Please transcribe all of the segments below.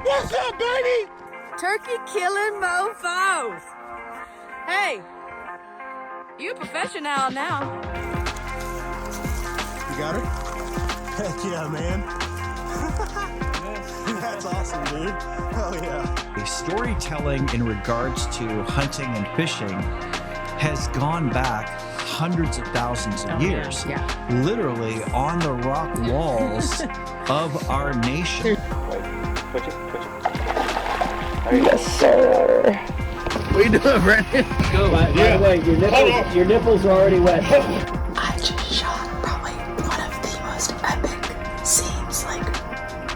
What's up, baby? Turkey killing mofos. Hey, you a professional now. You got her? Heck yeah, man. That's awesome, dude. Hell yeah. Storytelling in regards to hunting and fishing has gone back hundreds of thousands of years. Yeah. Literally on the rock walls of our nation. Push it. Yes, sir. What are you doing, Brandon? Go. By the way, your nipples are already wet. I just shot probably one of the most epic scenes,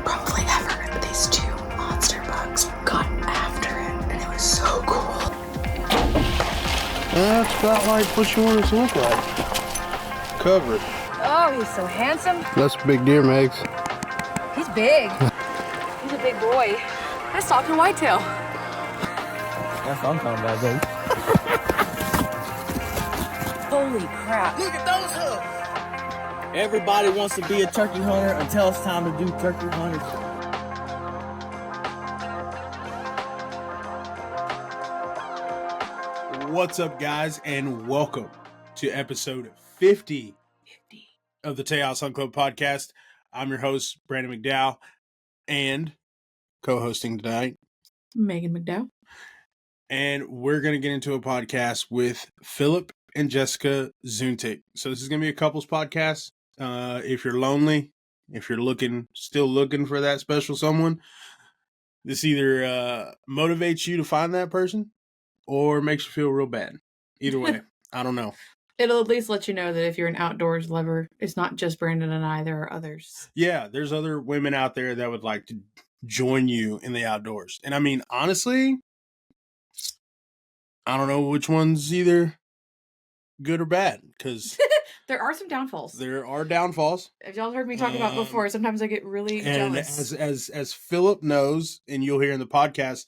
probably ever. These two monster bugs got after it, and it was so cool. That's about like what you want it to look like. Cover it. Oh, he's so handsome. That's a big deer, Megs. He's big. He's a big boy. That's talking whitetail. That's what I'm talking about, baby. Holy crap. Look at those hooves. Everybody wants to be a turkey hunter until it's time to do turkey hunters. What's up, guys, and welcome to episode 50 of the Tejas Hunt Club Podcast. I'm your host, Brandon McDowell, and co-hosting tonight, Meagan McDowell. and we're going to get into a podcast with Phillip and Jessica Zuntych. So this is going to be a couples podcast. If you're lonely, if you're still looking for that special someone, this either motivates you to find that person or makes you feel real bad. Either way, I don't know. It'll at least let you know that if you're an outdoors lover, it's not just Brandon and I, there are others. Yeah, there's other women out there that would like to join you in the outdoors. And I mean, honestly, I don't know which one's either good or bad, because There are some downfalls. there are downfalls. As y'all heard me talk about before, sometimes I get really And jealous. as Phillip knows, and you'll hear in the podcast,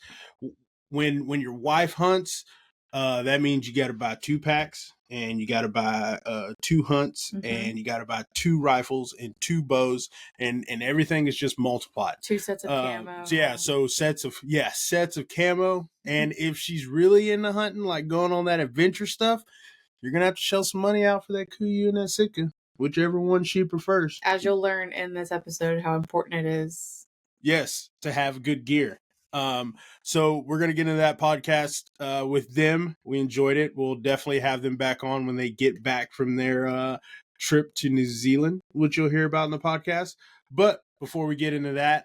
when your wife hunts, that means you got to buy 2 packs, and you got to buy 2 hunts, and you got to buy 2 rifles and 2 bows, and everything is just multiplied. 2 sets of camo. So sets of camo. And if she's really into hunting, like going on that adventure stuff, you're gonna have to shell some money out for that Kuiu and that Sitka, whichever one she prefers. As you'll learn in this episode how important it is. Yes, to have good gear. So we're gonna get into that podcast with them. We enjoyed it. We'll definitely have them back on when they get back from their trip to New Zealand, which you'll hear about in the podcast. But before we get into that,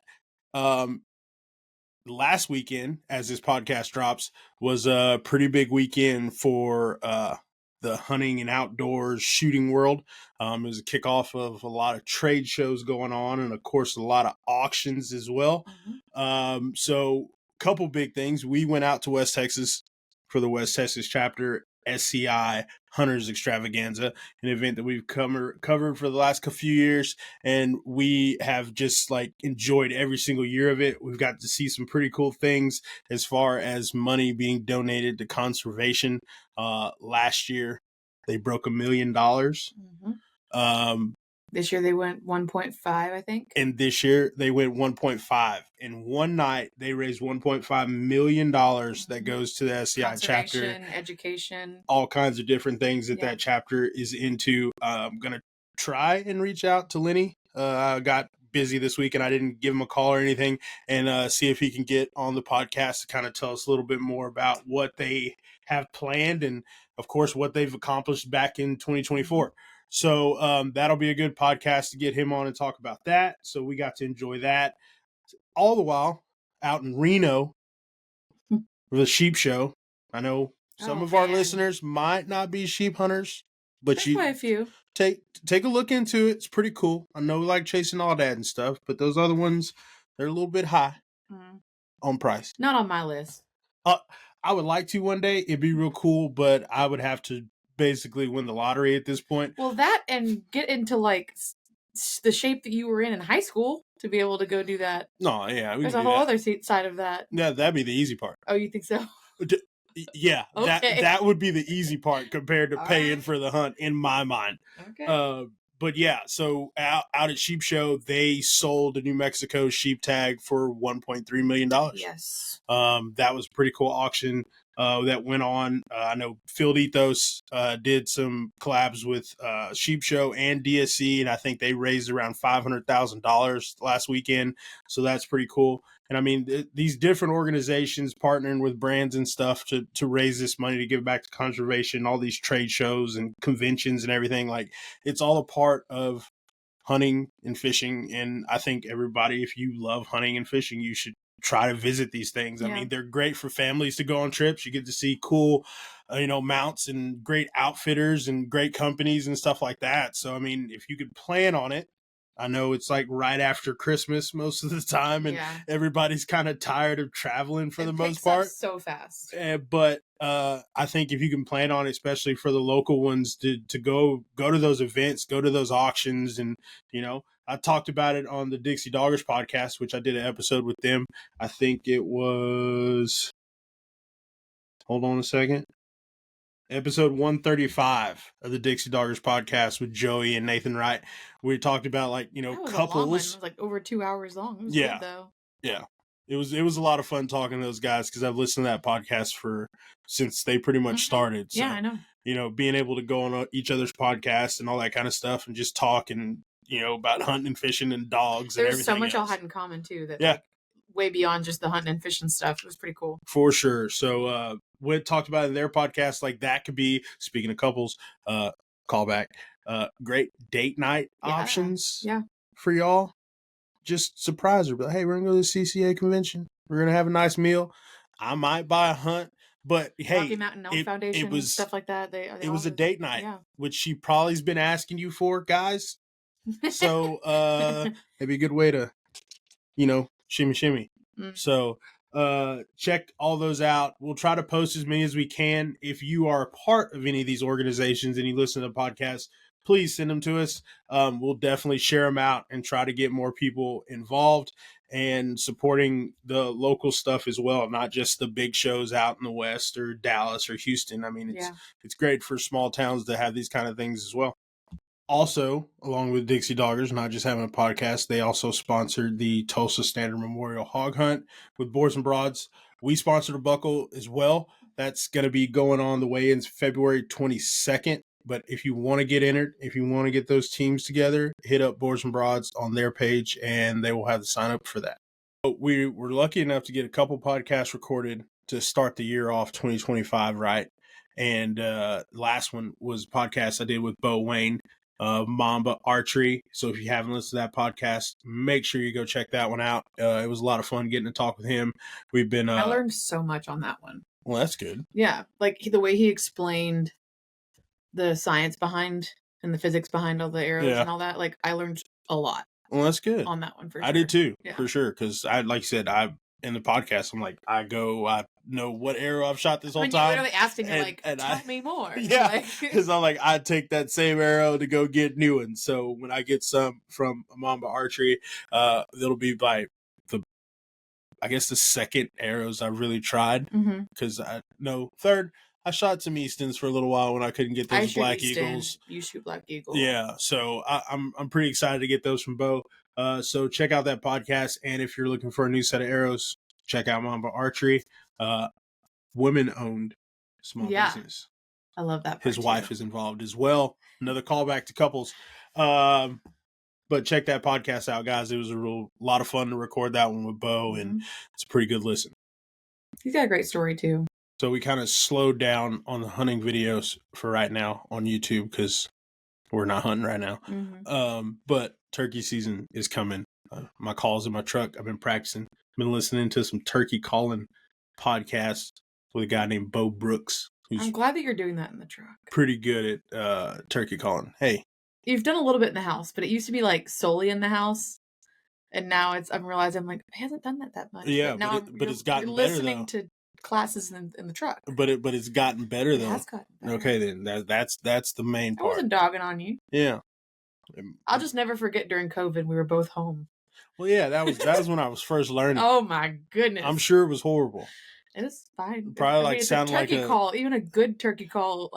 last weekend, as this podcast drops, was a pretty big weekend for the hunting and outdoors shooting world. It was a kickoff of a lot of trade shows going on, and of course a lot of auctions as well. So a couple big things. We went out to West Texas for the West Texas chapter SCI Hunters Extravaganza, an event that we've covered for the last few years, and we have just enjoyed every single year of it. We've got to see some pretty cool things as far as money being donated to conservation. Last year they broke $1 million. This year they went 1.5, I think. And this year they went 1.5. In one night, they raised $1.5 million that goes to the SCI chapter. Education. All kinds of different things that chapter is into. I'm going to try and reach out to Lenny. I got busy this week and I didn't give him a call or anything, and see if he can get on the podcast to kind of tell us a little bit more about what they have planned and, of course, what they've accomplished back in 2024. So that'll be a good podcast to get him on and talk about that. So we got to enjoy that. All the while out in Reno for the sheep show. I know some of our listeners might not be sheep hunters, but There's quite a few. Take a look into it. It's pretty cool. I know we like chasing aoudad and stuff, but those other ones, they're a little bit high on price. Not on my list. I would like to one day. It'd be real cool, but I would have to basically win the lottery at this point. Well, that and get into the shape that you were in high school to be able to go do that. No, yeah. There's a whole other side of that. Yeah, that'd be the easy part. Oh, you think so? Yeah, okay. that would be the easy part compared to paying for the hunt in my mind. Okay. But yeah, so out at Sheep Show, they sold a New Mexico sheep tag for $1.3 million. Yes. That was a pretty cool auction that went on. I know Field Ethos did some collabs with Sheep Show and DSC, and I think they raised around $500,000 last weekend. So that's pretty cool. And I mean, these different organizations partnering with brands and stuff to raise this money to give back to conservation, all these trade shows and conventions and everything, like it's all a part of hunting and fishing. And I think everybody, if you love hunting and fishing, you should try to visit these things. I mean, they're great for families to go on trips. You get to see cool, mounts and great outfitters and great companies and stuff like that. So, I mean, if you could plan on it, I know it's like right after Christmas most of the time, and everybody's kind of tired of traveling for the most part. So fast. But I think if you can plan on it, especially for the local ones, to go to those events, go to those auctions, and I talked about it on the Dixie Doggers podcast, which I did an episode with them. I think it was. Hold on a second. Episode 135 of the Dixie Doggers podcast with Joey and Nathan Wright. We talked about couples. It was like over 2 hours long. It was good, though. Yeah. It was a lot of fun talking to those guys because I've listened to that podcast since they pretty much started. So, yeah, I know. Being able to go on each other's podcasts and all that kind of stuff and just talk and about hunting and fishing and dogs and everything. There's so much else. y'all had in common too. That way beyond just the hunting and fishing stuff. It was pretty cool. For sure. So we talked about in their podcast, like that could be, speaking of couples, callback, great date night options for y'all. Just surprise her. But hey, we're going to go to the CCA convention. We're going to have a nice meal. I might buy a hunt. But hey, Rocky Mountain Elk Foundation, it was, stuff like that. It was a date night, which she probably's been asking you for, guys. So it'd be a good way to, shimmy. So check all those out. We'll try to post as many as we can. If you are a part of any of these organizations and you listen to the podcast, please send them to us. We'll definitely share them out and try to get more people involved and supporting the local stuff as well, not just the big shows out in the West or Dallas or Houston. I mean, it's great for small towns to have these kind of things as well. Also, along with Dixie Doggers, not just having a podcast, they also sponsored the Tulsa Standard Memorial Hog Hunt with Boards and Broads. We sponsored a buckle as well. That's going to be going on the weigh-ins February 22nd. But if you want to get entered, if you want to get those teams together, hit up Boards and Broads on their page, and they will have the sign up for that. But we were lucky enough to get a couple podcasts recorded to start the year off 2025 right. And last one was a podcast I did with Bo Wayne, Mamba Archery. So if you haven't listened to that podcast, make sure you go check that one out. It was a lot of fun getting to talk with him. We've been I learned so much on that one. Well, that's good. Yeah, like the way he explained the science behind and the physics behind all the arrows and all that. Like I learned a lot. Well, that's good on that one for sure. I did too, for sure. Because like you said, in the podcast, I'm like, I know what arrow I've shot this whole time. You're literally asking me, tell me more. Yeah, because I'm like, I take that same arrow to go get new ones. So when I get some from Mamba Archery, it'll be by the second arrows I really tried. Because third, I shot some Eastons for a little while when I couldn't get those Black Eagles. You shoot Black Eagle. Yeah, so I'm pretty excited to get those from Bo. So check out that podcast, and if you're looking for a new set of arrows, check out Mamba Archery. Women-owned small business. I love that. His wife is involved as well. Another callback to couples. But check that podcast out, guys. It was a lot of fun to record that one with Bo, and it's a pretty good listen. He's got a great story too. So we kind of slowed down on the hunting videos for right now on YouTube because we're not hunting right now. But turkey season is coming. My call's in my truck. I've been practicing. Been listening to some turkey calling podcasts with a guy named Bo Brooks. I'm glad that you're doing that in the truck. Pretty good at turkey calling. Hey. You've done a little bit in the house, but it used to be like solely in the house. And now I'm realizing I'm like, I hasn't done that much. Yeah, but it's gotten better though. Listening to classes in the truck. But it's gotten better though. It has gotten better. Okay, then that's the main part. I wasn't dogging on you. Yeah. I'll just never forget during COVID we were both home. Well, yeah, that was when I was first learning. Oh my goodness! I'm sure it was horrible. It was fine. Probably sounded like a turkey call. Even a good turkey call,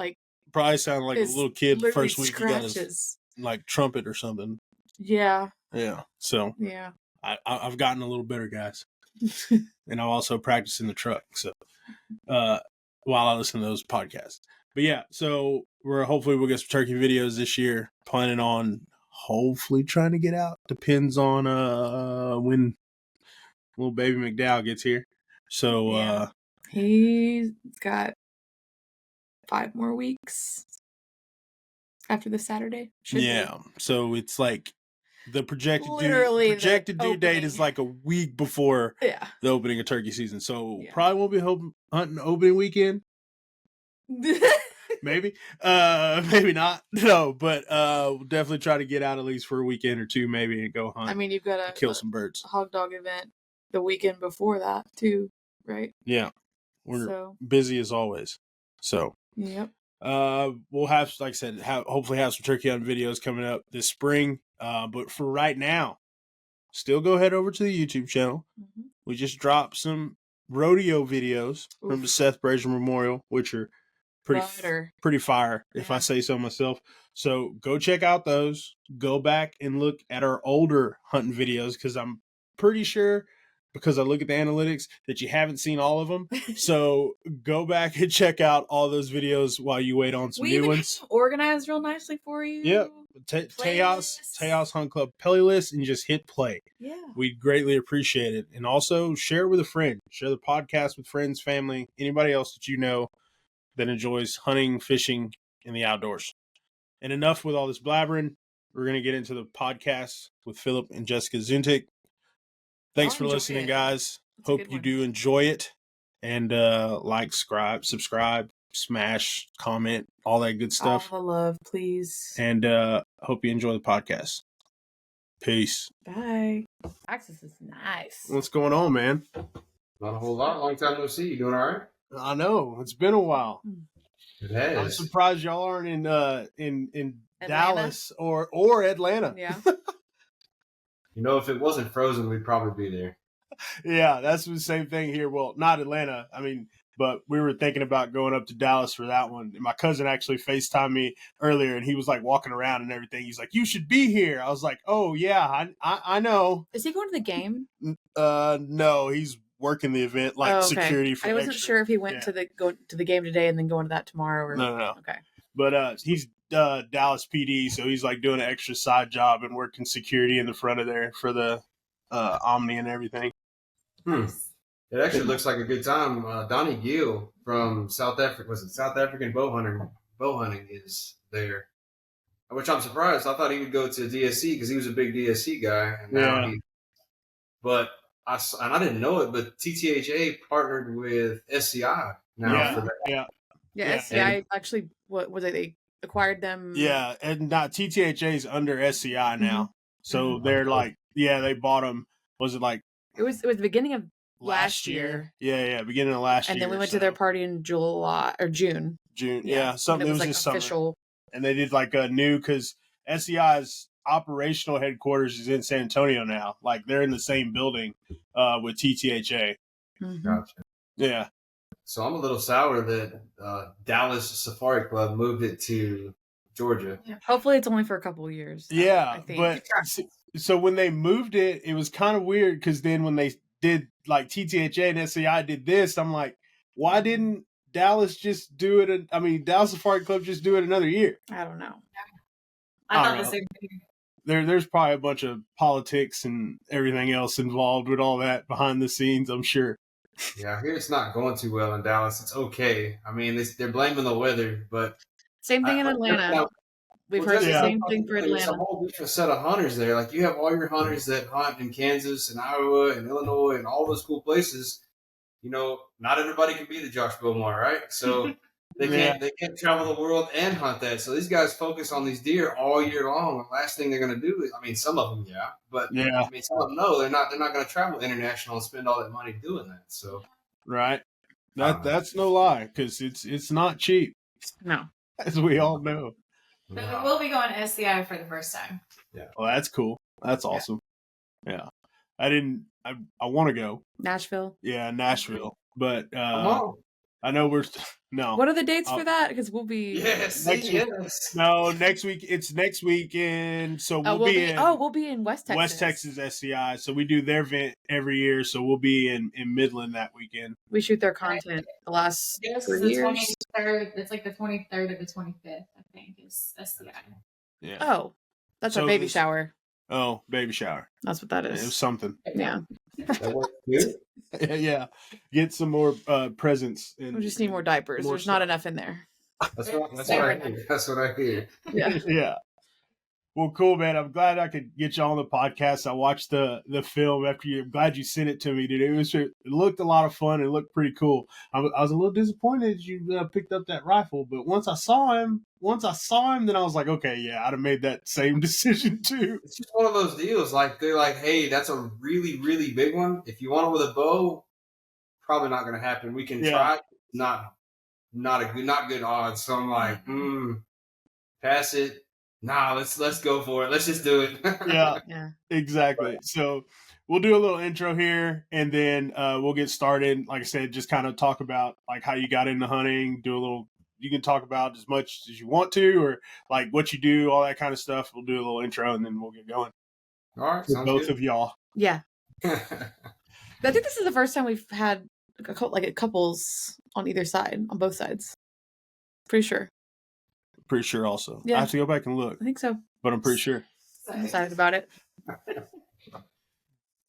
probably sounded like a little kid the first week scratches. like trumpet or something. Yeah. Yeah. So Yeah. I've gotten a little better, guys. And I'm also practicing the truck. So while I listen to those podcasts. But yeah, so hopefully we'll get some turkey videos this year. Planning on hopefully trying to get out. Depends on when little baby McDowell gets here. So he's got 5 more weeks after this Saturday. Yeah. So it's like the projected Literally due date is like a week before the opening of turkey season. So probably won't be hunting opening weekend. Maybe. Maybe not. No, but we'll definitely try to get out at least for a weekend or two maybe and go hunt. I mean, you've got kill some birds. Hog dog event the weekend before that too, right? Yeah. We're busy as always. So yep. We'll have, like I said, hopefully have some turkey hunting videos coming up this spring. But for right now, still go head over to the YouTube channel. Mm-hmm. We just dropped some rodeo videos from the Seth Brazier Memorial, which are pretty fire, if I say so myself. So go check out those. Go back and look at our older hunting videos, because I'm pretty sure, because I look at the analytics, that you haven't seen all of them. So go back and check out all those videos while you wait on some new ones. Organized real nicely for you. Yep. Tejas Hunt Club playlist, and just hit play. Yeah. We'd greatly appreciate it. And also share it with a friend. Share the podcast with friends, family, anybody else that you know that enjoys hunting, fishing, and the outdoors. And enough with all this blabbering. We're going to get into the podcast with Phillip and Jessica Zuntych. Thanks for listening, guys. Hope you do enjoy it. And like, subscribe, smash, comment, all that good stuff. All the love, please. And hope you enjoy the podcast. Peace. Bye. Access is nice. What's going on, man? Not a whole lot. Long time no see. You doing all right? I know. It's been a while. It has. I'm surprised y'all aren't in Dallas or Atlanta. Yeah. You know, if it wasn't frozen, we'd probably be there. Yeah, that's the same thing here. Well, not Atlanta. I mean, but we were thinking about going up to Dallas for that one. And my cousin actually FaceTimed me earlier, and he was like walking around and everything. He's like, "You should be here." I was like, "Oh yeah, I know." Is he going to the game? No, he's working the event, like security for. I wasn't sure if he went to the game today and then going to that tomorrow. Or... No. Okay. But he's Dallas PD, so he's like doing an extra side job and working security in the front of there for the Omni and everything. It actually looks like a good time. Donnie Gill from South Africa, South African bow hunting is there, which I'm surprised. I thought he would go to DSC because he was a big DSC guy. And now I didn't know it, but TTHA partnered with SCI now for that. Yeah, SCI actually, what was it? They acquired them. Yeah, and now TTHA is under SCI now. So they're like, they bought them. Was it like? It was the beginning of last year. Yeah, beginning of last year. And then we went to their party in July or June. Something. It was like this official. Summer. And they did like a new, because SCI's operational headquarters is in San Antonio now. Like they're in the same building with TTHA. Gotcha. Yeah. So I'm a little sour that Dallas Safari Club moved it to Georgia. Yeah. Hopefully it's only for a couple of years. Yeah, I think. but so when they moved it, it was kind of weird, because then when they did, like, TTHA and SCI did this, I'm like, why didn't Dallas just do it? Dallas Safari Club just do it another year? I don't know. I thought the same thing. There's probably a bunch of politics and everything else involved with all that behind the scenes, I'm sure. Yeah, I hear it's not going too well in Dallas. It's okay. I mean, they're blaming the weather, but same thing in Atlanta. We've heard the same thing for Atlanta. There's a whole different set of hunters there. Like, you have all your hunters that hunt in Kansas and Iowa and Illinois and all those cool places. You know, not everybody can be the Josh Bowmar, right? So they can't travel the world and hunt that. So these guys focus on these deer all year long. The last thing they're going to do is, some of them, but some of them no, they're not going to travel international and spend all that money doing that. So right, that's no lie, because it's not cheap. No, as we all know. But we'll be going to SCI for the first time. Yeah. Well, that's cool. That's awesome. Yeah. I want to go. Nashville. Yeah, Nashville. But I know we're no. What are the dates for that? Because we'll be Yes. next week. It's next weekend. So we'll be in West Texas. West Texas SCI. So we do their event every year. So we'll be in Midland that weekend. We shoot their content the last 3 years. 23rd. It's like the 23rd or the 25th, I think, is SCI. Yeah. Oh, that's our baby shower. Oh, baby shower. That's what that It is. was something. Yeah. That works good. Yeah. Get some more presents. We just need more diapers. There's not enough in there. That's what I hear. That's what I hear. Yeah. Yeah. Well, cool, man. I'm glad I could get you on the podcast. I watched the film after you. I'm glad you sent it to me, dude. It looked a lot of fun. It looked pretty cool. I was a little disappointed you picked up that rifle, but once I saw him, then I was like, okay, yeah, I'd have made that same decision too. It's just one of those deals. Like they're like, hey, that's a really, really big one. If you want it with a bow, probably not going to happen. We can try. Not good odds. So I'm like, pass it. Nah, let's go for it. Let's just do it. Yeah, exactly. So we'll do a little intro here, and then we'll get started. Like I said, just kind of talk about like how you got into hunting. You can talk about as much as you want to, or like what you do, all that kind of stuff. We'll do a little intro, and then we'll get going. All right, with both of y'all. Yeah. I think this is the first time we've had couples on either side, on both sides. Pretty sure. Pretty sure also. Yeah. I have to go back and look. I think so. But I'm pretty sure. I'm excited about it.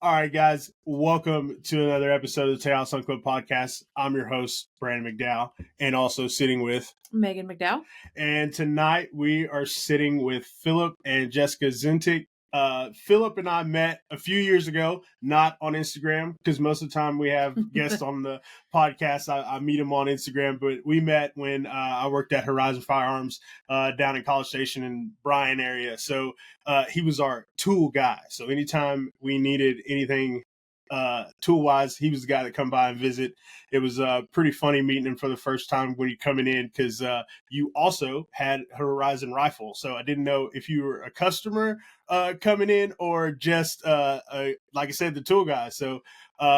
All right, guys. Welcome to another episode of the Tejas Hunt Club Podcast. I'm your host, Brandon McDowell, and also sitting with Meagan McDowell. And tonight we are sitting with Phillip and Jessica Zuntych. Phillip and I met a few years ago, not on Instagram, because most of the time we have guests on the podcast. I meet them on Instagram, but we met when I worked at Horizon Firearms down in College Station in Bryan area. So he was our tool guy. So anytime we needed anything tool-wise, he was the guy that come by and visit. It was pretty funny meeting him for the first time when you coming in, because you also had a Horizon rifle. So I didn't know if you were a customer coming in or just, like I said, the tool guy. So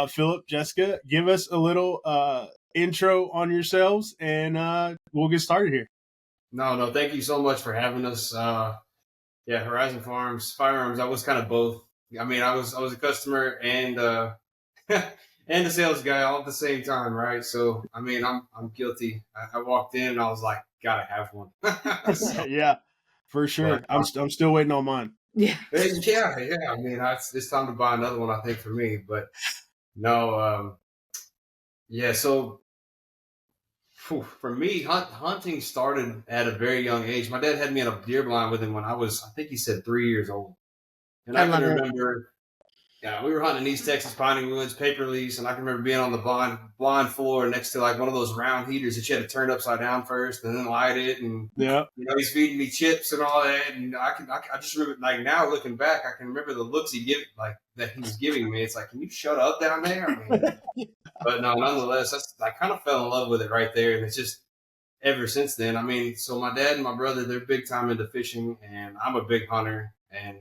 Phillip, Jessica, give us a little intro on yourselves, and we'll get started here. No, thank you so much for having us. Horizon Firearms, I was kind of both. I mean, I was a customer and and a sales guy all at the same time, right? So, I mean, I'm guilty. I walked in and I was like, gotta have one. Yeah, for sure. I'm still waiting on mine. Yeah. Yeah. I mean, it's time to buy another one, I think, for me. But no, So for me, hunting started at a very young age. My dad had me in a deer blind with him when I think he said 3 years old. And I can remember, we were hunting in East Texas, Piney Woods, paper lease, and I can remember being on the blind floor next to like one of those round heaters that you had to turn upside down first and then light it. And he's feeding me chips and all that. And I just remember, like now looking back, I can remember the looks that he was giving me. It's like, can you shut up down there? I mean, but no, nonetheless, I kind of fell in love with it right there, and it's just ever since then. I mean, so my dad and my brother, they're big time into fishing, and I'm a big hunter, and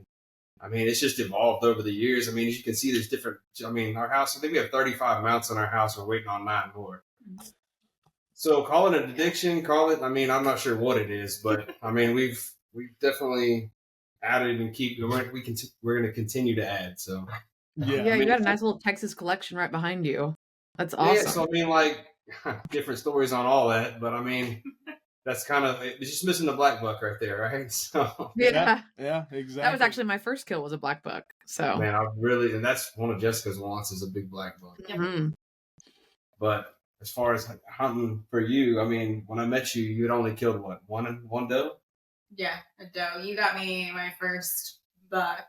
I mean, it's just evolved over the years. I mean, as you can see, there's different. I mean, our house, I think we have 35 mounts in our house. We're waiting on 9 more. So call it an addiction, I mean, I'm not sure what it is, but I mean, we've definitely added and we're going to continue to add. So yeah, you got a nice little Texas collection right behind you. That's awesome. Yeah, so I mean, like different stories on all that, but I mean, that's kind of, it's just missing the black buck right there, right? So yeah, exactly. That was actually my first kill, was a black buck. So man, and that's one of Jessica's wants, is a big black buck. Mm-hmm. But as far as hunting for you, I mean, when I met you, you'd only killed what, one doe? Yeah, a doe. You got me my first buck,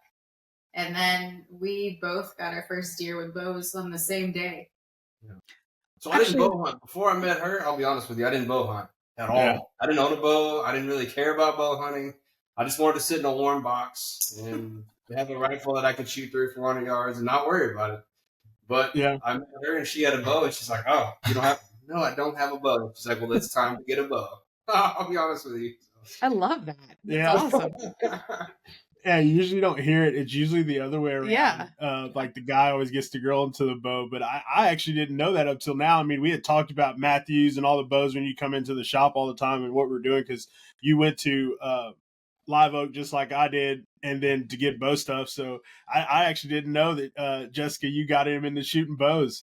and then we both got our first deer with bows on the same day. Yeah. So I didn't bow hunt before I met her. I'll be honest with you, I didn't bow hunt at all. Yeah. I didn't own a bow. I didn't really care about bow hunting. I just wanted to sit in a warm box and have a rifle that I could shoot 300 or 400 yards and not worry about it. But I met her and she had a bow, and she's like, "Oh, you don't have?" No, I don't have a bow. She's like, "Well, it's time to get a bow." I'll be honest with you. I love that. Yeah, That's awesome. Yeah, you usually don't hear it. It's usually the other way around. Yeah. Like the guy always gets the girl into the bow, but I actually didn't know that up till now. I mean, we had talked about Matthews and all the bows when you come into the shop all the time and what we're doing, because you went to Live Oak just like I did, and then to get bow stuff. So I actually didn't know that, Jessica, you got him into shooting bows.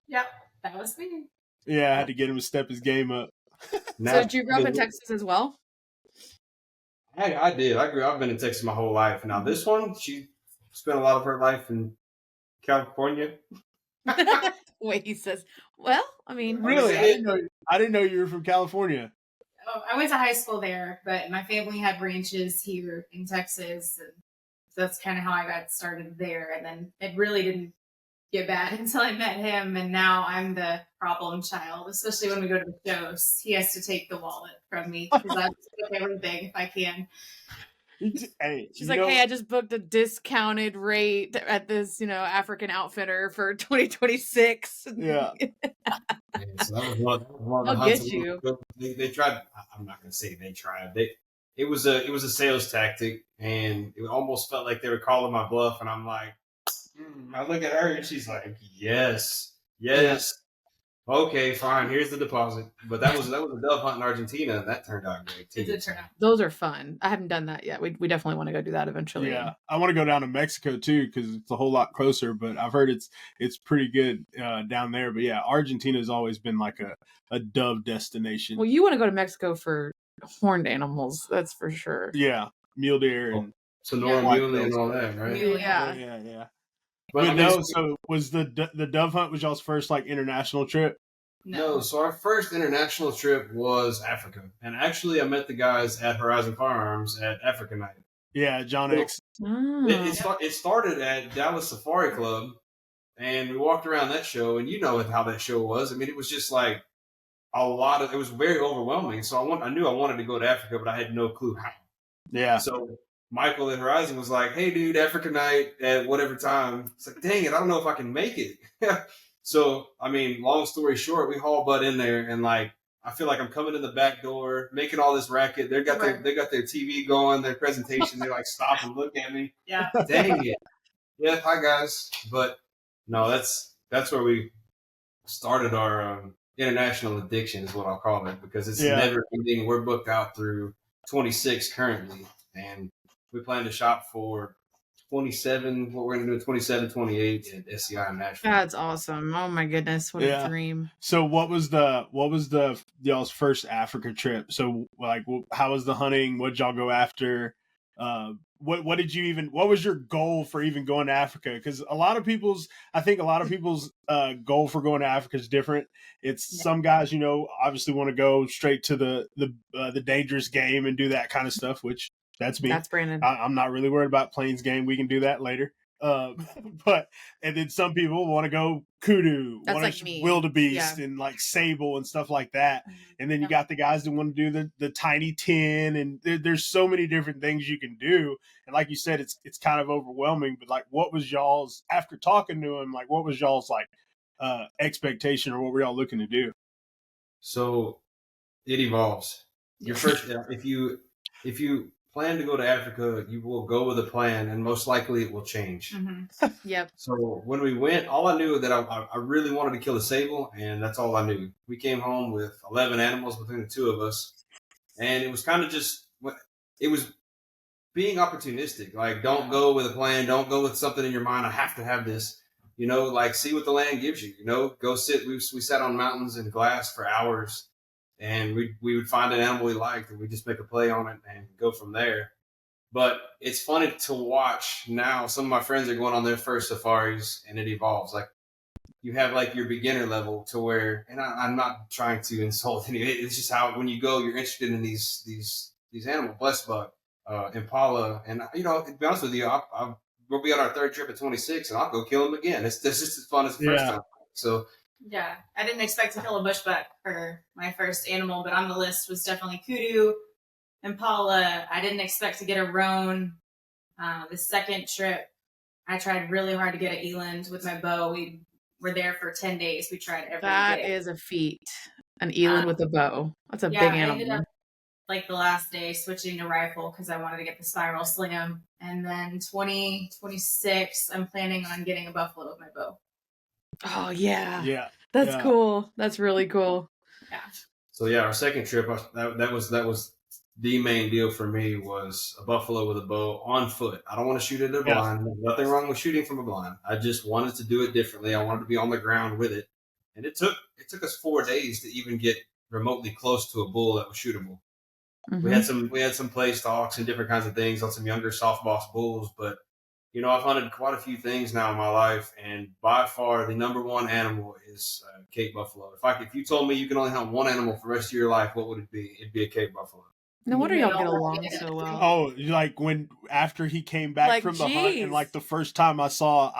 Yep, that was me. Yeah, I had to get him to step his game up. Now, So did you grow up in Texas as well? I did. I've been in Texas my whole life. Now this one, she spent a lot of her life in California. Wait, he says, well, I mean, Really? I didn't know you were from California. Oh, I went to high school there, but my family had ranches here in Texas, and that's kind of how I got started there. And then it really didn't get bad until I met him, and now I'm the problem child, especially when we go to the shows. He has to take the wallet from me because I take everything if I can. Hey, she's like, hey, I just booked a discounted rate at this, African outfitter for 2026. Yeah. So that was one of the I'll hunts get you. They tried. I'm not going to say they tried. It was a sales tactic, and it almost felt like they were calling my bluff. And I'm like, I look at her, and she's like, yes. Okay, fine. Here's the deposit. But that was a dove hunt in Argentina, and that turned out great too. It did turn out. Those are fun. I haven't done that yet. We definitely want to go do that eventually. Yeah, I want to go down to Mexico too because it's a whole lot closer. But I've heard it's pretty good down there. But yeah, Argentina has always been like a dove destination. Well, you want to go to Mexico for horned animals, that's for sure. Yeah, mule deer and Sonora Mule and all that, right? Yeah. yeah. But I mean, so was the dove hunt was y'all's first like international trip? No, so our first international trip was Africa, and actually I met the guys at Horizon Firearms at Africa Night. Yeah, John X. It started at Dallas Safari Club, and we walked around that show, and you know how that show was. I mean, it was just like it was very overwhelming. So I knew I wanted to go to Africa, but I had no clue how. Yeah. So Michael at Horizon was like, hey, dude, Africa Night at whatever time. It's like, dang it, I don't know if I can make it. So, I mean, long story short, we haul butt in there, and like, I feel like I'm coming in the back door, making all this racket. They got their TV going, their presentation. They like stop and look at me. Yeah. Dang it. Yeah, hi guys. But no, that's where we started our international addiction, is what I'll call it, because it's never ending. We're booked out through 26 currently, and we plan to shop for 27, what we're going to do in 27, 28 at SCI in Nashville. That's awesome. Oh my goodness, what a dream. So what was the y'all's first Africa trip? So like, how was the hunting? What did y'all go after? What was your goal for even going to Africa? Because a lot of people's goal for going to Africa is different. It's some guys, obviously want to go straight to the dangerous game and do that kind of stuff, which that's me. That's Brandon. I'm not really worried about plains game. We can do that later. And then some people want to go kudu, that's want like to me. wildebeest and like sable and stuff like that. And then you got the guys that want to do the tiny tin, and there's so many different things you can do. And like you said, it's kind of overwhelming. But like, what was y'all's, after talking to him, like what was y'all's like expectation, or what were y'all looking to do? So it evolves. Your first, if you plan to go to Africa, you will go with a plan, and most likely it will change. Mm-hmm. Yep. So when we went, all I knew that I really wanted to kill a sable, and that's all I knew. We came home with 11 animals between the two of us, and it was kind of it was being opportunistic. Like, don't go with a plan, don't go with something in your mind. I have to have this, like see what the land gives you. Go sit. We sat on mountains in glass for hours. And we would find an animal we liked, and we just make a play on it and go from there. But it's funny to watch now. Some of my friends are going on their first safaris, and it evolves. Like, you have like your beginner level to where, and I'm not trying to insult any. It's just how when you go, you're interested in these animals, blessed buck, impala, and to be honest with you, we'll be on our third trip at 26, and I'll go kill them again. It's just as fun as the first time. So. Yeah, I didn't expect to kill a bushbuck for my first animal, but on the list was definitely kudu, impala. I didn't expect to get a roan. The second trip, I tried really hard to get an eland with my bow. We were there for 10 days. We tried every day. That is a feat. An eland with a bow. That's a big animal. I ended up like the last day switching to rifle because I wanted to get the spiral slim. And then 2026, I'm planning on getting a buffalo with my bow. Oh yeah. Yeah. That's Yeah. cool. That's really cool. Yeah. So yeah, our second trip, that was the main deal for me, was a buffalo with a bow on foot. I don't want to shoot at a Yeah. blind. There's nothing wrong with shooting from a blind. I just wanted to do it differently. I wanted to be on the ground with it, and it took us 4 days to even get remotely close to a bull that was shootable. Mhm. We had some play stalks and different kinds of things on some younger soft boss bulls, but I've hunted quite a few things now in my life, and by far the number one animal is Cape buffalo. If you told me you can only hunt one animal for the rest of your life, what would it be? It'd be a Cape buffalo. No wonder They y'all get all along get it. so well. Oh, like when after he came back Like, from the hunt, and geez. like the first time I saw,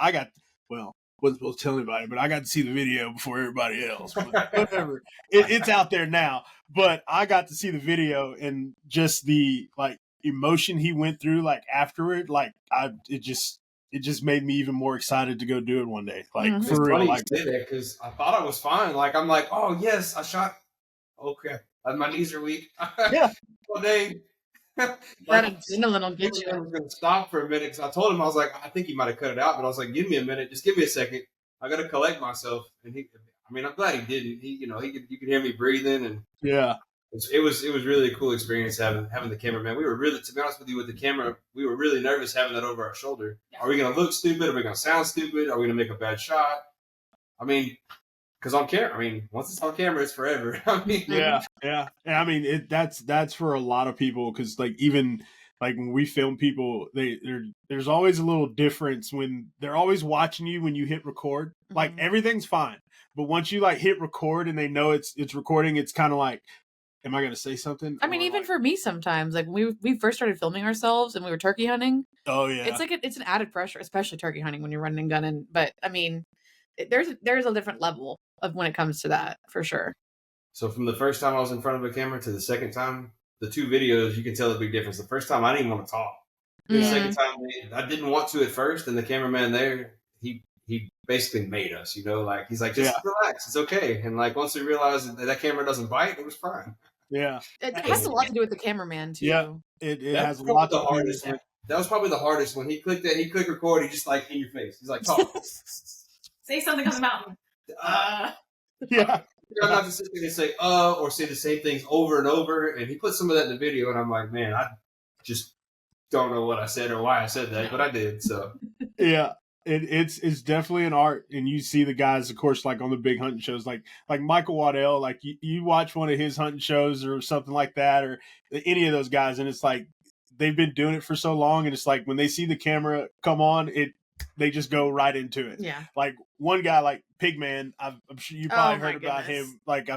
wasn't supposed to tell anybody, but I got to see the video before everybody else. But whatever, it's out there now. But I got to see the video, and just the like emotion he went through, like afterward, like it just made me even more excited to go do it one day. Like Mhm. It's for real, funny like you say that because I thought I was fine. Like I'm like, oh yes, I shot. Oh crap, my knees are weak. Yeah. Oh dang. That Like, adrenaline will get I you. was going to stop for a minute because I told him, I was like, I think he might have cut it out, but I was like, give me a minute, just give me a second. I got to collect myself. And I'm glad he didn't. You could hear me breathing, and yeah, it was really a cool experience having the cameraman. We were really, to be honest with you, with the camera, we were really nervous having that over our shoulder. Are we going to look stupid? Are we going to sound stupid? Are we going to make a bad shot? I mean, because on camera, once it's on camera, it's forever. yeah. And I mean, that's for a lot of people, because like even like when we film people, there's always a little difference when they're always watching you when you hit record. Like Mhm. everything's fine, but once you like hit record and they know it's recording, it's kind of like, am I going to say something? I mean, Or, even like, for me sometimes, like when we first started filming ourselves and we were turkey hunting, oh yeah, it's like it's an added pressure, especially turkey hunting when you're running and gunning. But I mean, there's a different level of when it comes to that for sure. So from the first time I was in front of a camera to the second time, the two videos, you can tell the big difference. The first time I didn't even want to talk. The Mhm. second time I didn't want to at first, and the cameraman there, he basically made us, like he's like, just relax, it's okay. And like once we realized that camera doesn't bite, it was fine. yeah, It has a lot to do with the cameraman too. Yeah. It That has a was lot probably to the do hardest. with That was probably the hardest when he clicked record. He just like in your face. He's like, talk. Say something on the mountain. yeah. I'm not just sitting there and say or say the same things over and over. And he put some of that in the video, and I'm like, man, I just don't know what I said or why I said that, but I did. So Yeah, it's definitely an art, and you see the guys, of course, like on the big hunting shows, like Michael Waddell. Like you watch one of his hunting shows or something like that, or any of those guys, and it's like they've been doing it for so long, and it's like when they see the camera come on, they just go right into it. Yeah. Like one guy, like Pigman, I'm sure you probably Oh, my heard about goodness. him. Like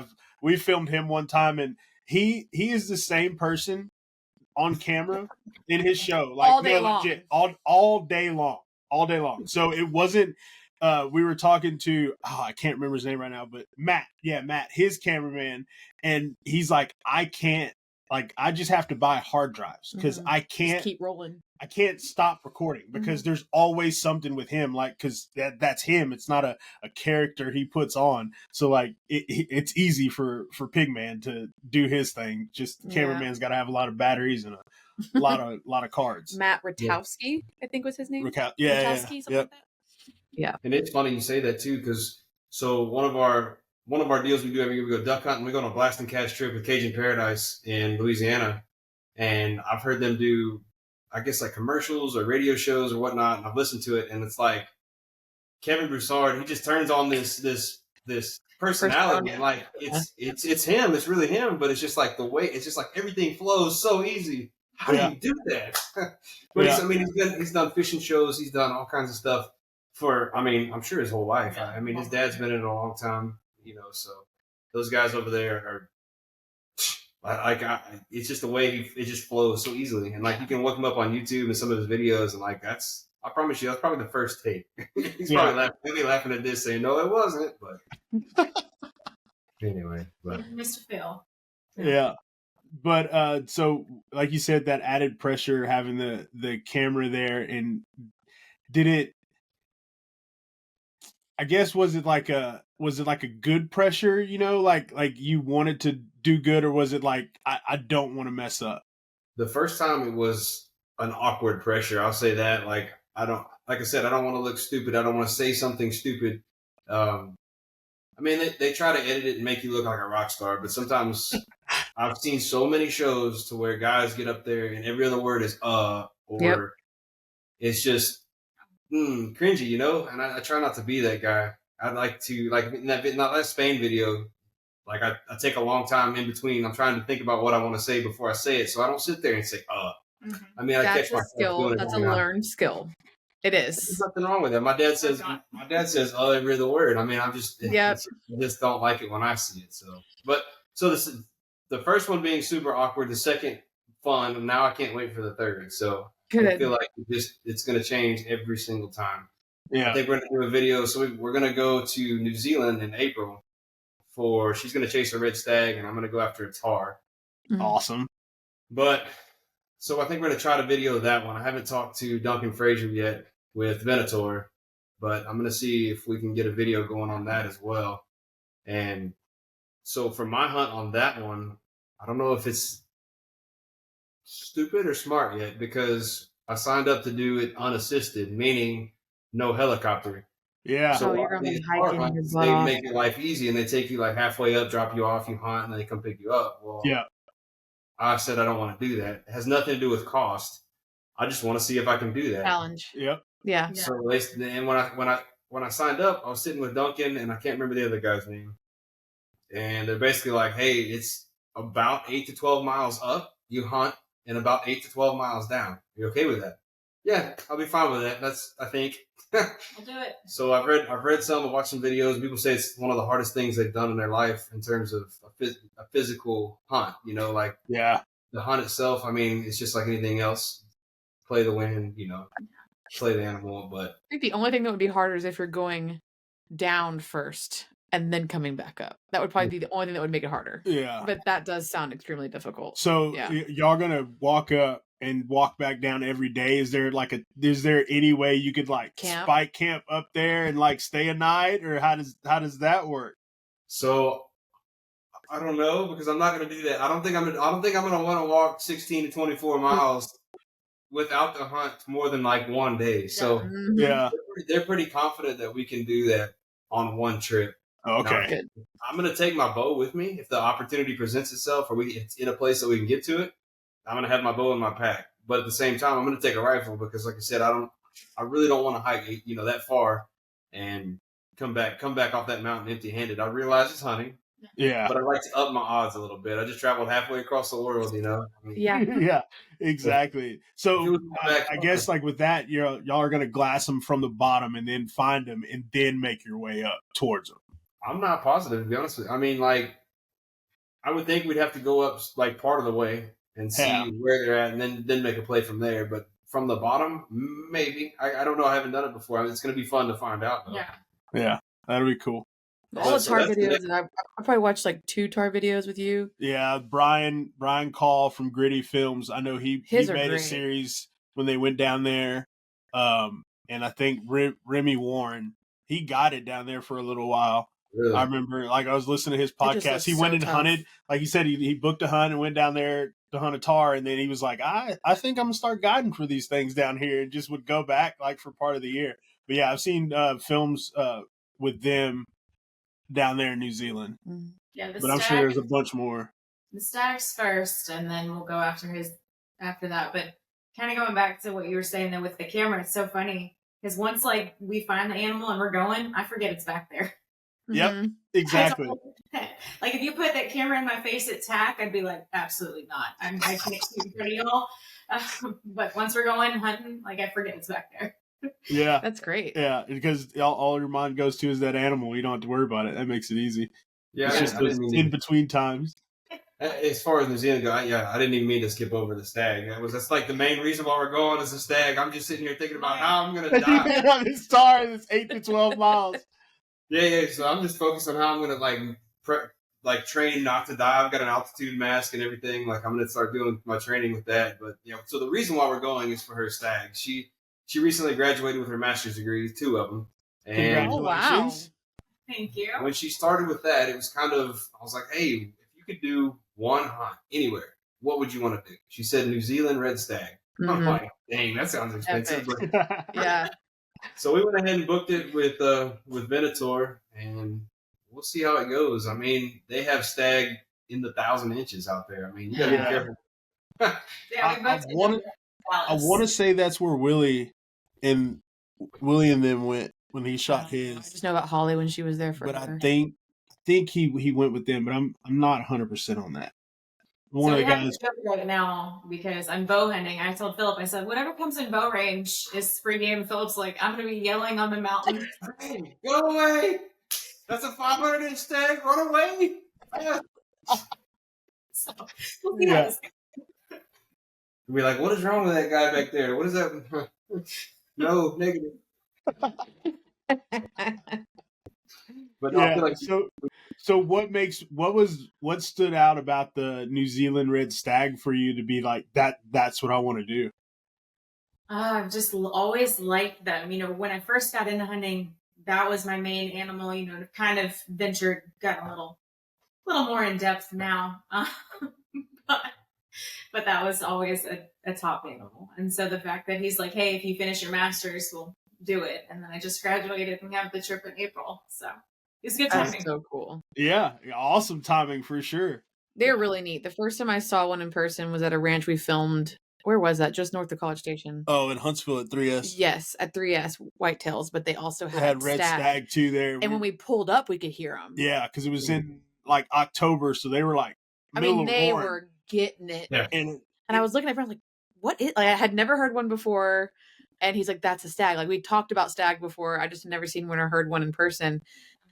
we filmed him one time, and he is the same person on camera in his show, like All day long. legit, all day long. So it wasn't. We were talking to I can't remember his name right now, but Matt, his cameraman, and he's like, I can't, like, I just have to buy hard drives because Mhm. I Just can't keep rolling. I can't stop recording because there's always something with him, like, because that's him. It's not a character he puts on. So like it's easy for Pigman to do his thing. Just Yeah. cameraman's got to have a lot of batteries and a lot of cards. Matt Ratowski, I think was his name. Yeah, Ratowski, something like that. Yeah. And it's funny you say that too, because so one of our deals we do every year, we go duck hunting. We go on a blast and catch trip with Cajun Paradise in Louisiana, and I've heard them do, I guess, like commercials or radio shows or whatnot, and I've listened to it, and it's like Kevin Broussard, he just turns on this personality, and like it's him, it's really him, but it's just like the way, it's just like everything flows so easy. How do you do that? But he's done fishing shows, he's done all kinds of stuff for, I'm sure his whole life. His dad's been in it a long time, so those guys over there are it's just the way it just flows so easily. And like you can look him up on YouTube and some of his videos, and like I promise you, that's probably the first take. He's probably laughing at this, saying, no, it wasn't. But anyway, Mr. Phil. Yeah. But so like you said, that added pressure having the camera there, and did it, I guess, was it like was it like a good pressure, like you wanted to do good, or was it like, I don't want to mess up? The first time it was an awkward pressure. I'll say that. Like I said, I don't want to look stupid. I don't want to say something stupid. I mean, they try to edit it and make you look like a rock star, but sometimes I've seen so many shows to where guys get up there and every other word is or it's just cringy, and I try not to be that guy. I'd like to, like in that Spain video, like I take a long time in between. I'm trying to think about what I want to say before I say it, so I don't sit there and say I mean, I catch myself doing it. That's a learned skill. It is. There's nothing wrong with that. My dad says every other word. I mean, I just don't like it when I see it. So this is the first one being super awkward, the second fun, and now I can't wait for the third. So Good. I feel like it's going to change every single time. Yeah. I think we're going to do a video. So we're going to go to New Zealand in April she's going to chase a red stag, and I'm going to go after a tar. Awesome. But so I think we're going to try to video that one. I haven't talked to Duncan Fraser yet with Venator, but I'm going to see if we can get a video going on that as well. And so for my hunt on that one, I don't know if it's stupid or smart yet, because I signed up to do it unassisted, meaning no helicopter. Yeah. So you're going to be hiking your butt they off. make your life easy, and they take you like halfway up, drop you off, you hunt, and then they come pick you up. Well, yeah. I said I don't want to do that. It has nothing to do with cost. I just want to see if I can do that. Challenge. Yep. Yeah. So and when I signed up, I was sitting with Duncan, and I can't remember the other guy's name. And they're basically like, "Hey, it's about 8 to 12 miles up. You hunt, and about 8 to 12 miles down. Are you okay with that?" Yeah, I'll be fine with that. I think. I'll do it. So I've read some, I've watched some videos. People say it's one of the hardest things they've done in their life in terms of a physical hunt. Like Yeah. the hunt itself. I mean, it's just like anything else. Play the wind, play the animal. But I think the only thing that would be harder is if you're going down first and then coming back up. That would probably be the only thing that would make it harder. Yeah. But that does sound extremely difficult. So y'all gonna walk up and walk back down every day? Is there any way you could spike camp up there and stay a night, or how does that work? So I don't know, because I'm not going to do that. I don't think I'm going to want to walk 16 to 24 miles without the hunt more than 1 day. So yeah, they're pretty confident that we can do that on one trip. Okay. Now, I'm going to take my bow with me if the opportunity presents itself, or it's in a place that we can get to it. I'm going to have my bow in my pack, but at the same time, I'm going to take a rifle, because like I said, I really don't want to hike, that far and come back off that mountain empty handed. I realize it's hunting. Yeah. But I like to up my odds a little bit. I just traveled halfway across the world, Yeah. Yeah, exactly. So I guess with that, y'all are going to glass them from the bottom and then find them and then make your way up towards them. I'm not positive, to be honest with you. I mean, I would think we'd have to go up part of the way and see where they're at, and then make a play from there. But from the bottom, maybe. I don't know. I haven't done it before. It's going to be fun to find out, though. Yeah, that'll be cool. All the tar videos, I probably watched 2 tar videos with you. Yeah, Brian Call from Gritty Films. I know he made a series when they went down there. And I think Remy Warren, he got it down there for a little while. Really? I remember, I was listening to his podcast. He went and hunted. Like he said, he booked a hunt and went down there to hunt a tar. And then he was like, I think I'm going to start guiding for these things down here, and just would go back for part of the year. But yeah, I've seen films with them down there in New Zealand. Yeah, but I'm sure there's a bunch more. The stag's first, and then we'll go after that. But kind of going back to what you were saying though with the camera, it's so funny because once we find the animal and we're going, I forget it's back there. Yep, exactly. If you put that camera in my face at TAC, I'd be like, absolutely not. I can't see in front of y'all. But once we're going hunting, I forget it's back there. Yeah, that's great. Yeah, because all your mind goes to is that animal. You don't have to worry about it. That makes it easy. Yeah, it's just those in between times. As far as New Zealand go, I didn't even mean to skip over the stag. That's the main reason why we're going is the stag. I'm just sitting here thinking about how I'm gonna die on this star. It's 8 to 12 miles. Yeah. So I'm just focused on how I'm gonna train not to die. I've got an altitude mask and everything. I'm gonna start doing my training with that. But so the reason why we're going is for her stag. She recently graduated with her master's degree, 2 of them. And wow. Thank you. When she started with that, it was kind of, I was like, hey, if you could do one hunt anywhere, what would you want to do? She said New Zealand red stag. I'm Mhm. like, dang, that sounds expensive. Epic. But Yeah. so we went ahead and booked it with Venator, and we'll see how it goes. I mean, they have stag in the 1,000 inches out there. I mean, you got to Yeah. be careful. Yeah, we I both wanna- I want to say that's where Willie and them went when he shot I his. just know about Holly when she was there for But her. I think he went with them, but I'm not 100% on that. One So of we the have guys. to joke right now because I'm bow hunting. I told Philip, I said, whatever comes in bow range is free game. Philip's like, I'm going to be yelling on the mountain. Hey, go away! That's a 500-inch stag. Run away! Yeah. So we'll see how Yeah. this goes. We'll be like, what is wrong with that guy back there? What is that? No, negative. But no, I feel like So what stood out about the New Zealand red stag for you to be like that's what I want to do? I've just always liked them. You know, when I first got into hunting, that was my main animal. You know, kind of gotten a little more in depth now. But that was always a top animal. And so the fact that he's like, hey, if you finish your master's, we'll do it. And then I just graduated and have the trip in April. So it's good timing. That's so cool. Yeah, awesome timing for sure. They're really neat. The first time I saw one in person was at a ranch we filmed. Where was that? Just north of College Station. Oh, in Huntsville at 3S. Yes, at 3S Whitetails, but they also They had red stag too there. And when we pulled up, we could hear them. Yeah, because it was in like October, so they were like they were getting it. Yeah. And I was looking at everyone like, what is, like, I had never heard one before. And he's like, that's a stag. Like, we talked about stag before. I just had never seen one or heard one in person.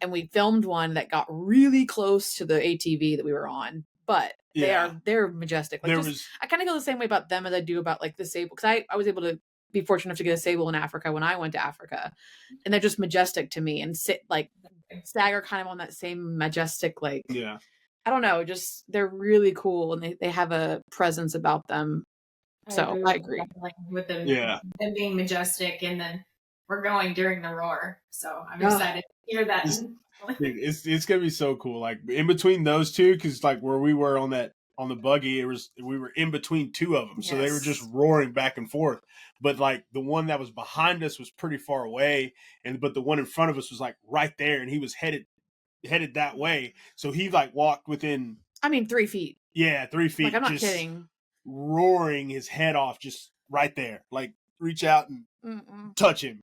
And we filmed one that got really close to the ATV that we were on. But they're majestic. Like, I kind of go the same way about them as I do about like the sable. Because I was able to be fortunate enough to get a sable in Africa when I went to Africa. And they're just majestic to me. And stag are kind of on that same majestic, like, yeah. I don't know, just they're really cool and they have a presence about them. So I agree with them. Yeah. Them being majestic, and then we're going during the roar. So I'm excited to hear that. It's gonna be so cool. Like in between those two, because like where we were on the buggy, we were in between two of them, so they were just roaring back and forth. But like the one that was behind us was pretty far away, but the one in front of us was like right there, and he was headed that way. So he like walked within 3 feet. Yeah, 3 feet. Like, I'm not kidding. Roaring his head off just right there. Like reach out and touch him.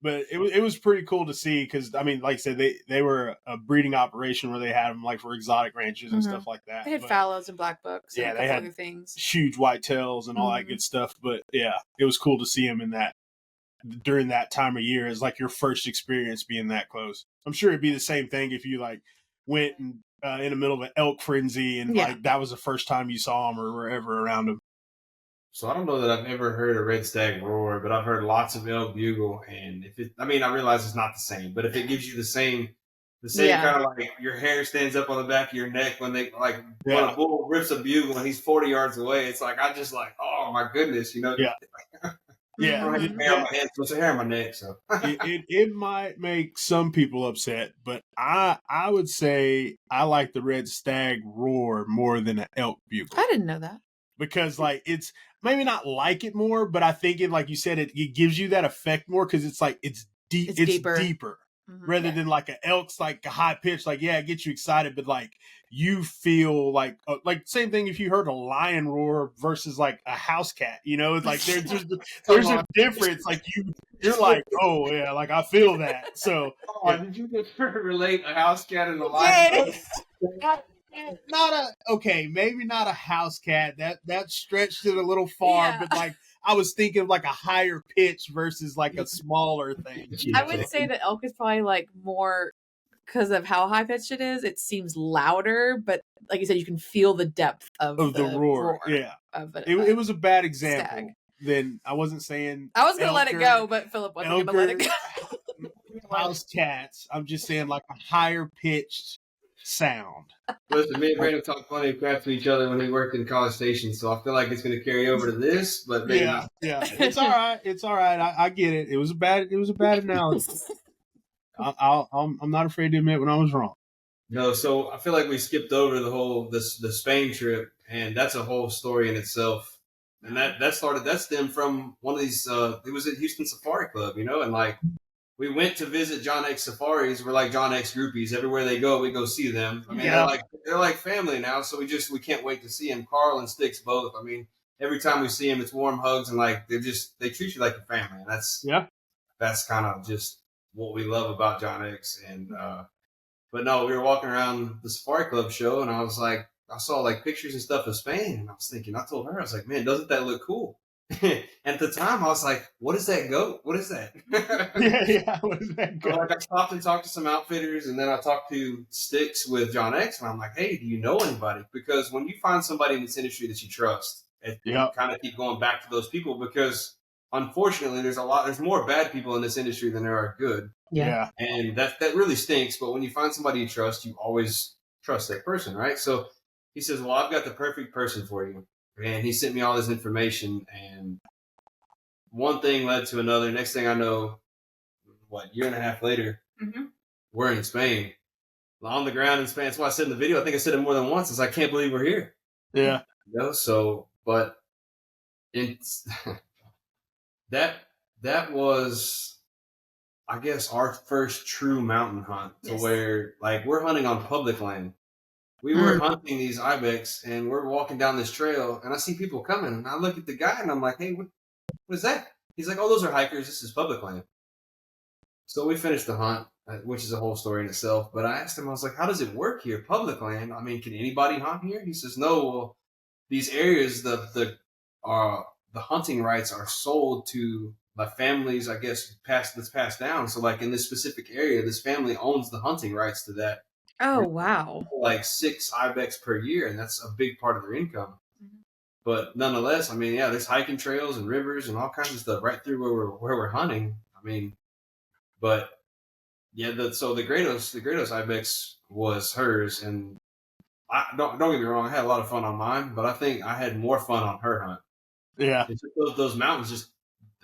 But it was pretty cool to see because, I mean, like I said, they were a breeding operation where they had them like for exotic ranches and stuff like that. They had fallows and black bucks. Yeah, and they had other things. Huge whitetails and all that good stuff. But yeah, it was cool to see them in that during that time of year as like your first experience being that close. I'm sure it'd be the same thing if you like went and in the middle of an elk frenzy and like that was the first time you saw them or were ever around them. So I don't know that I've ever heard a red stag roar, but I've heard lots of elk bugle. And I realize it's not the same, but if it gives you the same kind of like your hair stands up on the back of your neck when they like when a bull rips a bugle and he's 40 yards away, it's like I just like, oh my goodness, you know? Yeah. I don't have hair on my head, so it's hair on my neck. So it might make some people upset, but I would say I like the red stag roar more than an elk bugle. I didn't know that. Because like it's maybe not like it more, but I think it, like you said, it gives you that effect more because it's like it's deeper. Rather than like an elk's like a high pitch, like it gets you excited, but like you feel like same thing if you heard a lion roar versus like a house cat, you know, it's like there's a difference. Like you're like, oh yeah, like I feel that. So did you just relate a house cat and a lion? Maybe not a house cat. That stretched it a little far, but like I was thinking of like a higher pitch versus like a smaller thing. I would say that elk is probably like more because of how high pitched it is. It seems louder, but like you said, you can feel the depth of the roar. Yeah, it was a bad example. Stag. Then I wasn't saying I was going to let it go, but Philip wasn't going to let it go. House cats. I'm just saying like a higher pitched sound. Listen, me and Brandon talked plenty of crap to each other when we worked in College Station, so I feel like it's going to carry over to this. But maybe yeah, it's all right. It's all right. I get it. It was a bad analogy. I'm not afraid to admit when I was wrong. No, so I feel like we skipped over the Spain trip, and that's a whole story in itself. And that stemmed from one of these. It was at Houston Safari Club, and like we went to visit John X Safaris. We're like John X groupies. Everywhere they go, we go see them. I mean, they're like family now, so we can't wait to see them. Carl and Sticks both. I mean, every time we see them, it's warm hugs and like they treat you like a family, and that's kind of just what we love about John X. And but no, we were walking around the Safari Club show, and I was like, I saw like pictures and stuff of Spain, and I was thinking, I told her, I was like, man, doesn't that look cool? And at the time, I was like, what is that goat? What is that? What is that goat? Like I stopped and talked to some outfitters, and then I talked to Sticks with John X, and I'm like, hey, do you know anybody? Because when you find somebody in this industry that you trust, you kind of keep going back to those people, because unfortunately, there's more bad people in this industry than there are good. Yeah. And that really stinks. But when you find somebody you trust, you always trust that person, right? So he says, well, I've got the perfect person for you. And he sent me all this information, and one thing led to another. Next thing I know, year and a half later, we're in Spain. On the ground in Spain. That's why I said in the video, I think I said it more than once, is I can't believe we're here. Yeah. But it's that was, I guess, our first true mountain hunt to where like we're hunting on public land. We were hunting these ibex, and we're walking down this trail, and I see people coming, and I look at the guy, and I'm like, hey, what is that? He's like, oh, those are hikers. This is public land. So we finished the hunt, which is a whole story in itself. But I asked him, I was like, how does it work here? Public land? I mean, can anybody hunt here? He says, no. Well, these areas, the hunting rights are sold to the families, I guess, that's passed down. So, like in this specific area, this family owns the hunting rights to that. Oh, wow. Like 6 ibex per year, and that's a big part of their income. But nonetheless, I mean, yeah, there's hiking trails and rivers and all kinds of stuff right through where we're hunting. I mean, but yeah, so the Gredos ibex was hers, and I don't get me wrong, I had a lot of fun on mine, but I think I had more fun on her hunt. Yeah, it's just those mountains just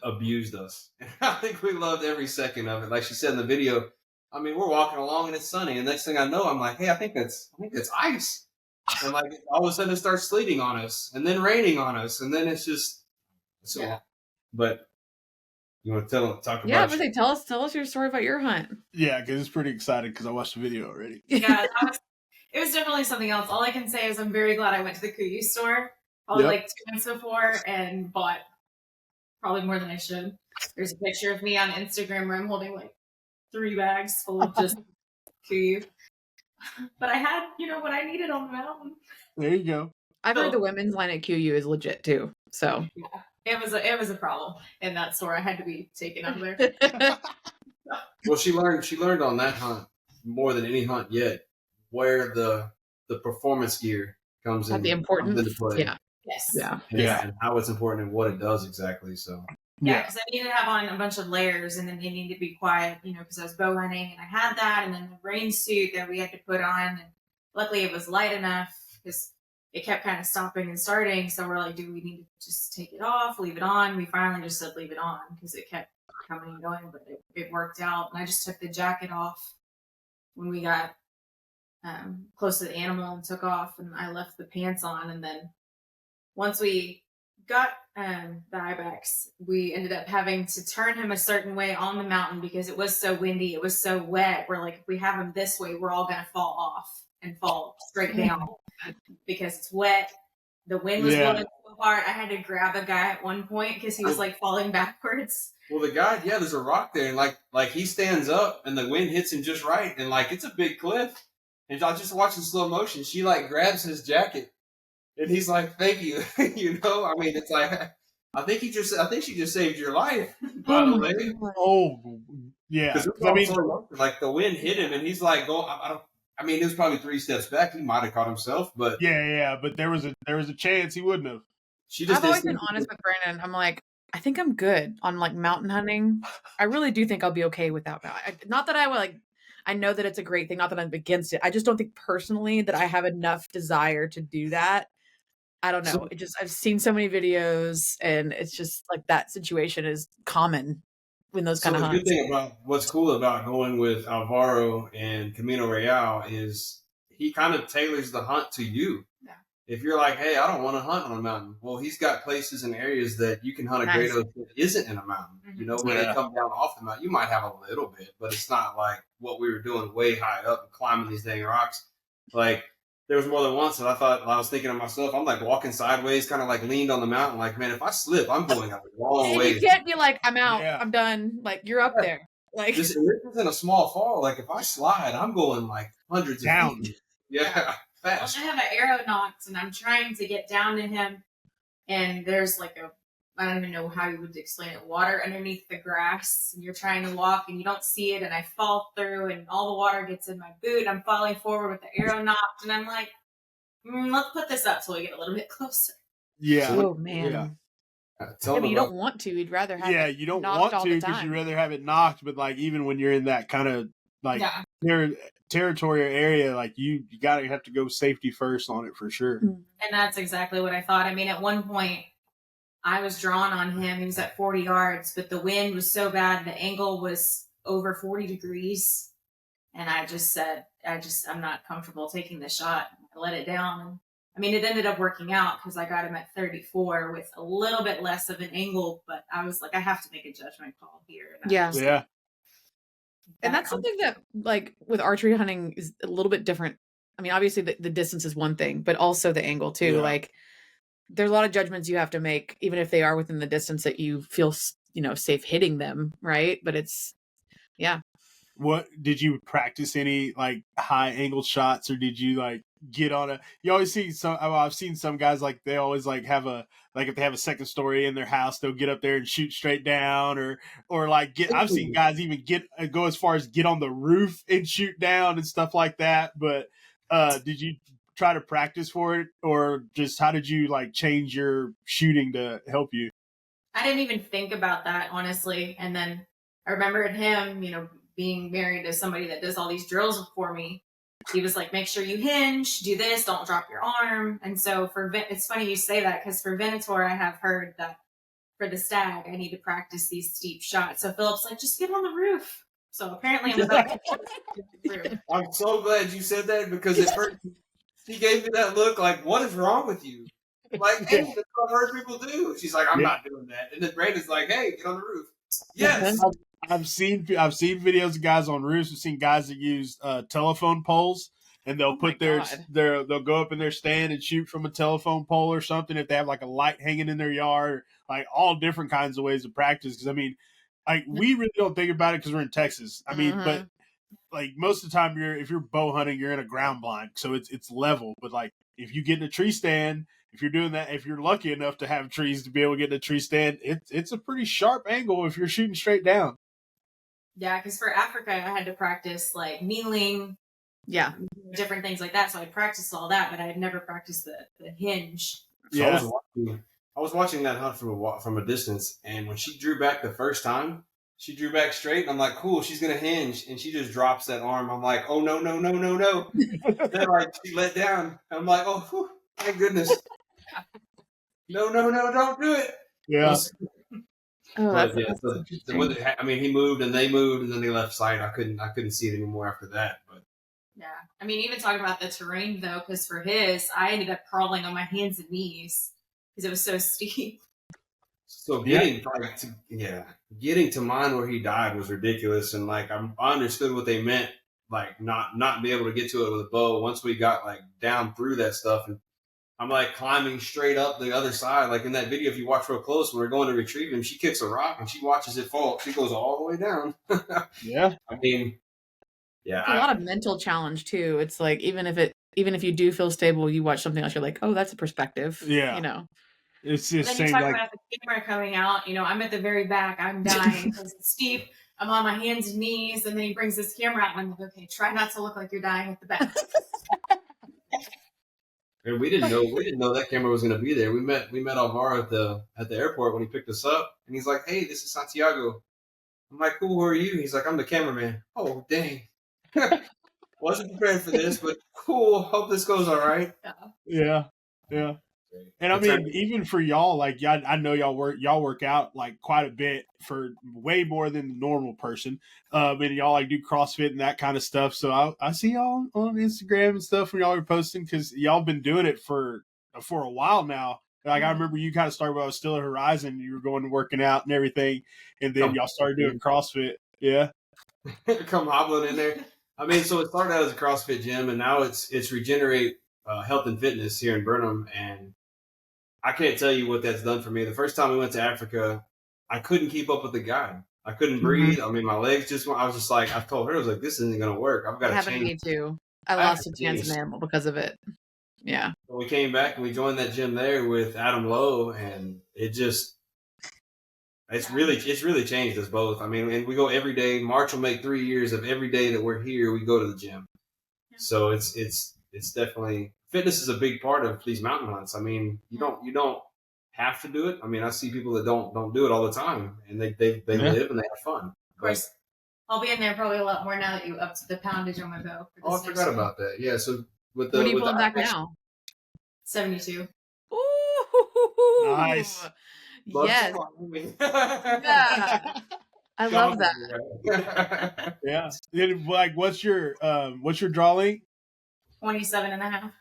abused us, and I think we loved every second of it. Like she said in the video, I mean, we're walking along and it's sunny, and next thing I know, I'm like, hey, I think that's ice, and like all of a sudden it starts sleeting on us, and then raining on us, and then it's just But you want to talk about? Yeah, but tell us your story about your hunt. Yeah, because it's pretty exciting because I watched the video already. Yeah, it was definitely something else. All I can say is I'm very glad I went to the Kuyu store probably like 2 months before and bought probably more than I should. There's a picture of me on Instagram where I'm holding like 3 bags full of just Kuyu. But I had, what I needed on the mountain. There you go. I've heard the women's line at QU is legit too. So yeah, it was a problem in that store. I had to be taken out of there. Well, she learned on that hunt more than any hunt yet, where the performance gear comes in. The importance. Into play. Yeah. Yes. Yeah. And how it's important and what it does exactly. So. Yeah, because I needed to have on a bunch of layers, and then they needed to be quiet, because I was bow hunting, and I had that, and then the rain suit that we had to put on, and luckily it was light enough, because it kept kind of stopping and starting, so we're like, do we need to just take it off, leave it on? We finally just said leave it on, because it kept coming and going, but it worked out, and I just took the jacket off when we got close to the animal and took off, and I left the pants on, and then once we got the ibex, we ended up having to turn him a certain way on the mountain because it was so windy, it was so wet. We're like, if we have him this way, we're all gonna fall off and fall straight down because it's wet. The wind was blowing so hard. I had to grab a guy at one point because he was like falling backwards. Well, the guy, there's a rock there, and like he stands up and the wind hits him just right, and like it's a big cliff. And I just watch in slow motion. She like grabs his jacket. And he's like, "Thank you." I mean, it's like, I think she just saved your life. By the way. Oh, yeah. I mean, like the wind hit him, and he's like, "Go." I mean, it was probably 3 steps back. He might have caught himself, but yeah. But there was a chance he wouldn't have. I've always been honest with Brandon. I'm like, I think I'm good on like mountain hunting. I really do think I'll be okay without that. Not that I would like. I know that it's a great thing. Not that I'm against it. I just don't think personally that I have enough desire to do that. I don't know. I've seen so many videos, and it's just like that situation is common. in those So kind of the hunts. good thing about what's cool about going with Alvaro and Camino Real is he kind of tailors the hunt to you. Yeah. If you're like, hey, I don't want to hunt on a mountain, well, he's got places and areas that you can hunt a great Nice. oak that isn't in a mountain. You know, where they come down off the mountain, you might have a little bit, but it's not like what we were doing way high up and climbing these dang rocks. Like there was more than once that I was thinking to myself, I'm like walking sideways, kind of like leaned on the mountain, like, man, if I slip, I'm going a long And way. you can't be like, I'm out, Yeah. I'm done. Like you're up there. Like This isn't a small fall. Like if I slide, I'm going like hundreds Down. of feet. Yeah, fast. I have an arrow knocked, and I'm trying to get down to him, and there's like I don't even know how you would explain it, water underneath the grass, and you're trying to walk, and you don't see it, and I fall through, and all the water gets in my boot, and I'm falling forward with the arrow knocked, and I'm like, let's put this up till we get a little bit closer. Yeah. oh man. Yeah. Tell Yeah, but them you about don't want to. You'd rather have Yeah, it you don't knocked want all to the because time. you'd rather have it knocked, but like even when you're in that kind of like Yeah. territory or area, like you gotta have to go safety first on it for sure. And that's exactly what I thought. I mean, at one point, I was drawn on him. He was at 40 yards, but the wind was so bad. The angle was over 40 degrees. And I just said, I'm not comfortable taking the shot. I let it down. And I mean, it ended up working out because I got him at 34 with a little bit less of an angle, but I was like, I have to make a judgment call here. And Yeah. Yeah. And that's something that, like, with archery hunting is a little bit different. I mean, obviously the distance is one thing, but also the angle too. Yeah. Like, there's a lot of judgments you have to make, even if they are within the distance that you feel, safe hitting them, right? But it's, yeah. What did you practice any like high angle shots, or did you like get on a? You always see some. I've seen some guys like they always like have a like if they have a second story in their house, they'll get up there and shoot straight down, or like get. I've seen guys even go as far as get on the roof and shoot down and stuff like that. But did you try to practice for it, or just how did you like change your shooting to help you? I didn't even think about that, honestly. And then I remembered him, being married to somebody that does all these drills for me. He was like, make sure you hinge, do this, don't drop your arm. And so it's funny you say that, because for Venator, I have heard that for the stag, I need to practice these steep shots. So Philip's like, just get on the roof. So apparently I'm about to get the roof. I'm so glad you said that, because at first she gave me that look like, what is wrong with you? Like, hey, that's what I've heard people do. She's like, I'm not doing that. And then Brandon's like, hey, get on the roof. Yes. I've seen videos of guys on roofs. I've seen guys that use telephone poles, and they'll put they'll go up in their stand and shoot from a telephone pole or something if they have like a light hanging in their yard, like all different kinds of ways to practice. Because I mean, like we really don't think about it because we're in Texas. I mean, but like most of the time if you're bow hunting, you're in a ground blind, so it's level. But like if you get in a tree stand, if you're doing that, if you're lucky enough to have trees to be able to get in a tree stand, it's a pretty sharp angle if you're shooting straight down. Yeah, because for Africa, I had to practice like kneeling, different things like that. So I practiced all that, but I had never practiced the hinge. So Yeah. I was watching that hunt from a distance, and when she drew back the first time, she drew back straight, and I'm like, cool, she's gonna hinge, and she just drops that arm. I'm like, oh no. Then like she let down. I'm like, oh, whew, thank goodness. No, don't do it. Yeah. Oh, But that's interesting. I mean, he moved and they moved, and then they left sight. I couldn't see it anymore after that. But Yeah. I mean, even talking about the terrain, though, because for his, I ended up crawling on my hands and knees because it was so steep. so getting to mine where he died was ridiculous, and like I understood what they meant, like not be able to get to it with a bow. Once we got like down through that stuff, and I'm like climbing straight up the other side. Like in that video, if you watch real close, when we're going to retrieve him, she kicks a rock and she watches it fall. She goes all the way down. Yeah. I mean, yeah. It's a lot of mental challenge too. It's like even if you do feel stable, you watch something else, you're like, oh, that's a perspective. Yeah. It's just Then you same talk like about the camera coming out. I'm at the very back. I'm dying because it's steep. I'm on my hands and knees, and then he brings this camera out, and I'm like, okay, try not to look like you're dying at the back. And we didn't know that camera was going to be there. We met Alvaro at the airport when he picked us up, and he's like, "Hey, this is Santiago." I'm like, "Cool, who are you?" He's like, "I'm the cameraman." Oh, dang! Wasn't prepared for this, but cool. Hope this goes all right. yeah. And I mean, even for y'all, like I know y'all work out like quite a bit for way more than the normal person. And y'all like do CrossFit and that kind of stuff. So I see y'all on Instagram and stuff when y'all are posting because y'all been doing it for a while now. Like I remember you kind of started when I was still at Horizon. You were going and working out and everything, and then y'all started doing CrossFit. Yeah, come hobbling in there. I mean, so it started out as a CrossFit gym, and now it's Regenerate Health and Fitness here in Burnham, and I can't tell you what that's done for me. The first time we went to Africa, I couldn't keep up with the guide. I couldn't breathe. I mean, my legs just went. I was just like, I told her, I was like, this isn't going to work. I've got to change. It happened to me too. I lost a chance in animal because of it. Yeah. So we came back and we joined that gym there with Adam Lowe, and it's really changed us both. I mean, and we go every day. March will make 3 years of every day that we're here, we go to the gym. So it's definitely, fitness is a big part of these mountain hunts. I mean, you don't have to do it. I mean, I see people that don't do it all the time, and they live and they have fun. Of course, I'll be in there probably a lot more now that you up to the poundage on my bow. Oh, I forgot about that. Yeah. So what are you pulling back now? 72. Ooh, nice. Yes. Yeah. I love that. Yeah. Like, what's your draw length? 27 and a half.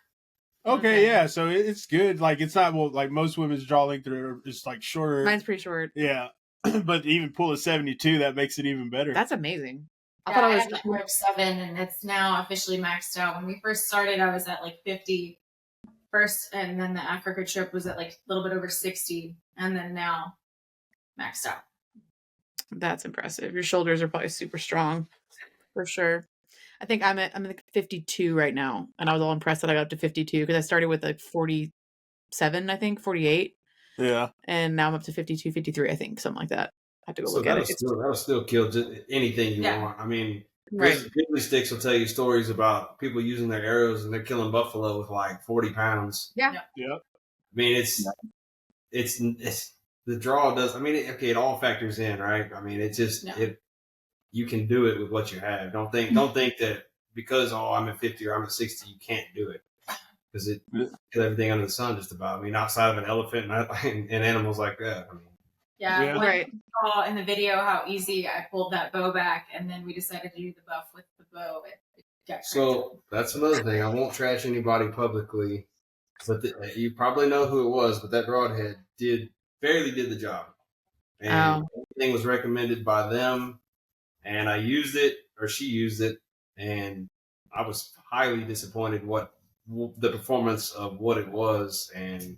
Okay, yeah. So it's good. Like, it's not like most women's draw length are just like shorter. Mine's pretty short. Yeah. But even pull a 72, that makes it even better. That's amazing. I thought I was at 7, and it's now officially maxed out. When we first started, I was at like 50 first, and then the Africa trip was at like a little bit over 60, and then now maxed out. That's impressive. Your shoulders are probably super strong, for sure. I think I'm at 52 right now, and I was all impressed that I got up to 52 because I started with like 47, I think 48. Yeah, and now I'm up to 52, 53, I think, something like that. I have to go look at it. That'll still kill just anything you want. I mean, grizzly sticks will tell you stories about people using their arrows and they're killing buffalo with like 40 pounds. Yeah. Yep. I mean, it's the draw does. I mean, it all factors in, right? I mean, you can do it with what you have. Don't think that because I'm at 50 or I'm at 60, you can't do it. Because it everything under the sun just about. I mean, outside of an elephant and animals like that. I mean, yeah. Right. I saw in the video how easy I pulled that bow back, and then we decided to do the buff with the bow. It got so that's another thing. I won't trash anybody publicly, but you probably know who it was. But that broadhead barely did the job, and everything was recommended by them. And I used it, or she used it, and I was highly disappointed the performance of what it was. And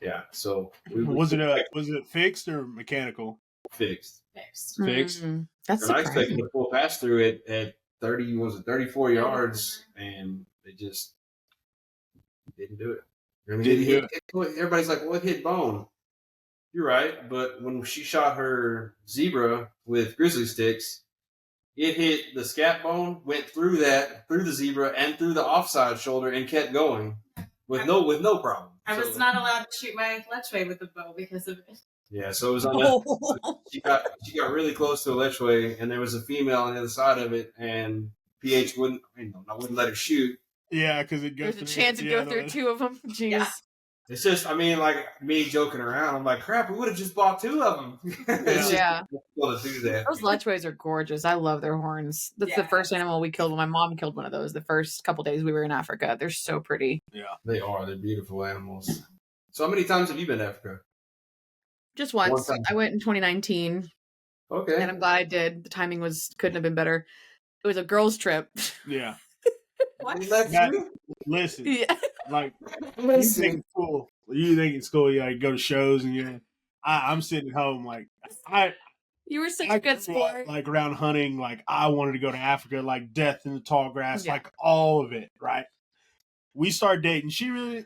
yeah, so was it fixed or mechanical? Fixed. Fixed. That's I expected a full pass through it at 34 yards, and it just didn't do it. I mean, everybody's like, well, it hit bone. You're right, but when she shot her zebra with grizzly sticks, it hit the scat bone, went through the zebra and through the offside shoulder, and kept going with no problem. I was not allowed to shoot my lechwe with the bow because of it. Yeah, so it was on she got really close to a lechwe, and there was a female on the other side of it, and PH wouldn't let her shoot. Yeah, because there's a chance to go through two of them. Jeez. Yeah. It's just, I mean, like me joking around. I'm like, crap, we would have just bought 2 of them. Yeah. Difficult to do that. Those lechways are gorgeous. I love their horns. That's the first animal we killed. My mom killed one of those the first couple days we were in Africa. They're so pretty. Yeah, they are. They're beautiful animals. So how many times have you been to Africa? Just once. I went in 2019. Okay. And I'm glad I did. The timing couldn't have been better. It was a girls' trip. Yeah. What? Listen. Yeah. Like, you think it's cool. You like go to shows and I'm sitting at home like you were such a good sport. Like around hunting, like I wanted to go to Africa, like death in the tall grass, like all of it, right? We started dating. She knew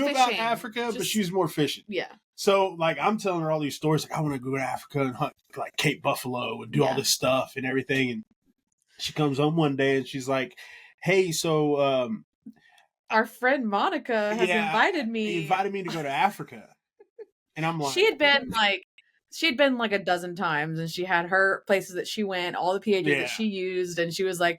about Africa, but she was more fishing. Yeah. So like I'm telling her all these stories, like I want to go to Africa and hunt like Cape Buffalo and do all this stuff and everything. And she comes home one day and she's like, "Hey, so our friend Monica has invited me. He invited me to go to Africa." And I'm like, she had been like a dozen times, and she had her places that she went, all the PHs that she used, and she was like,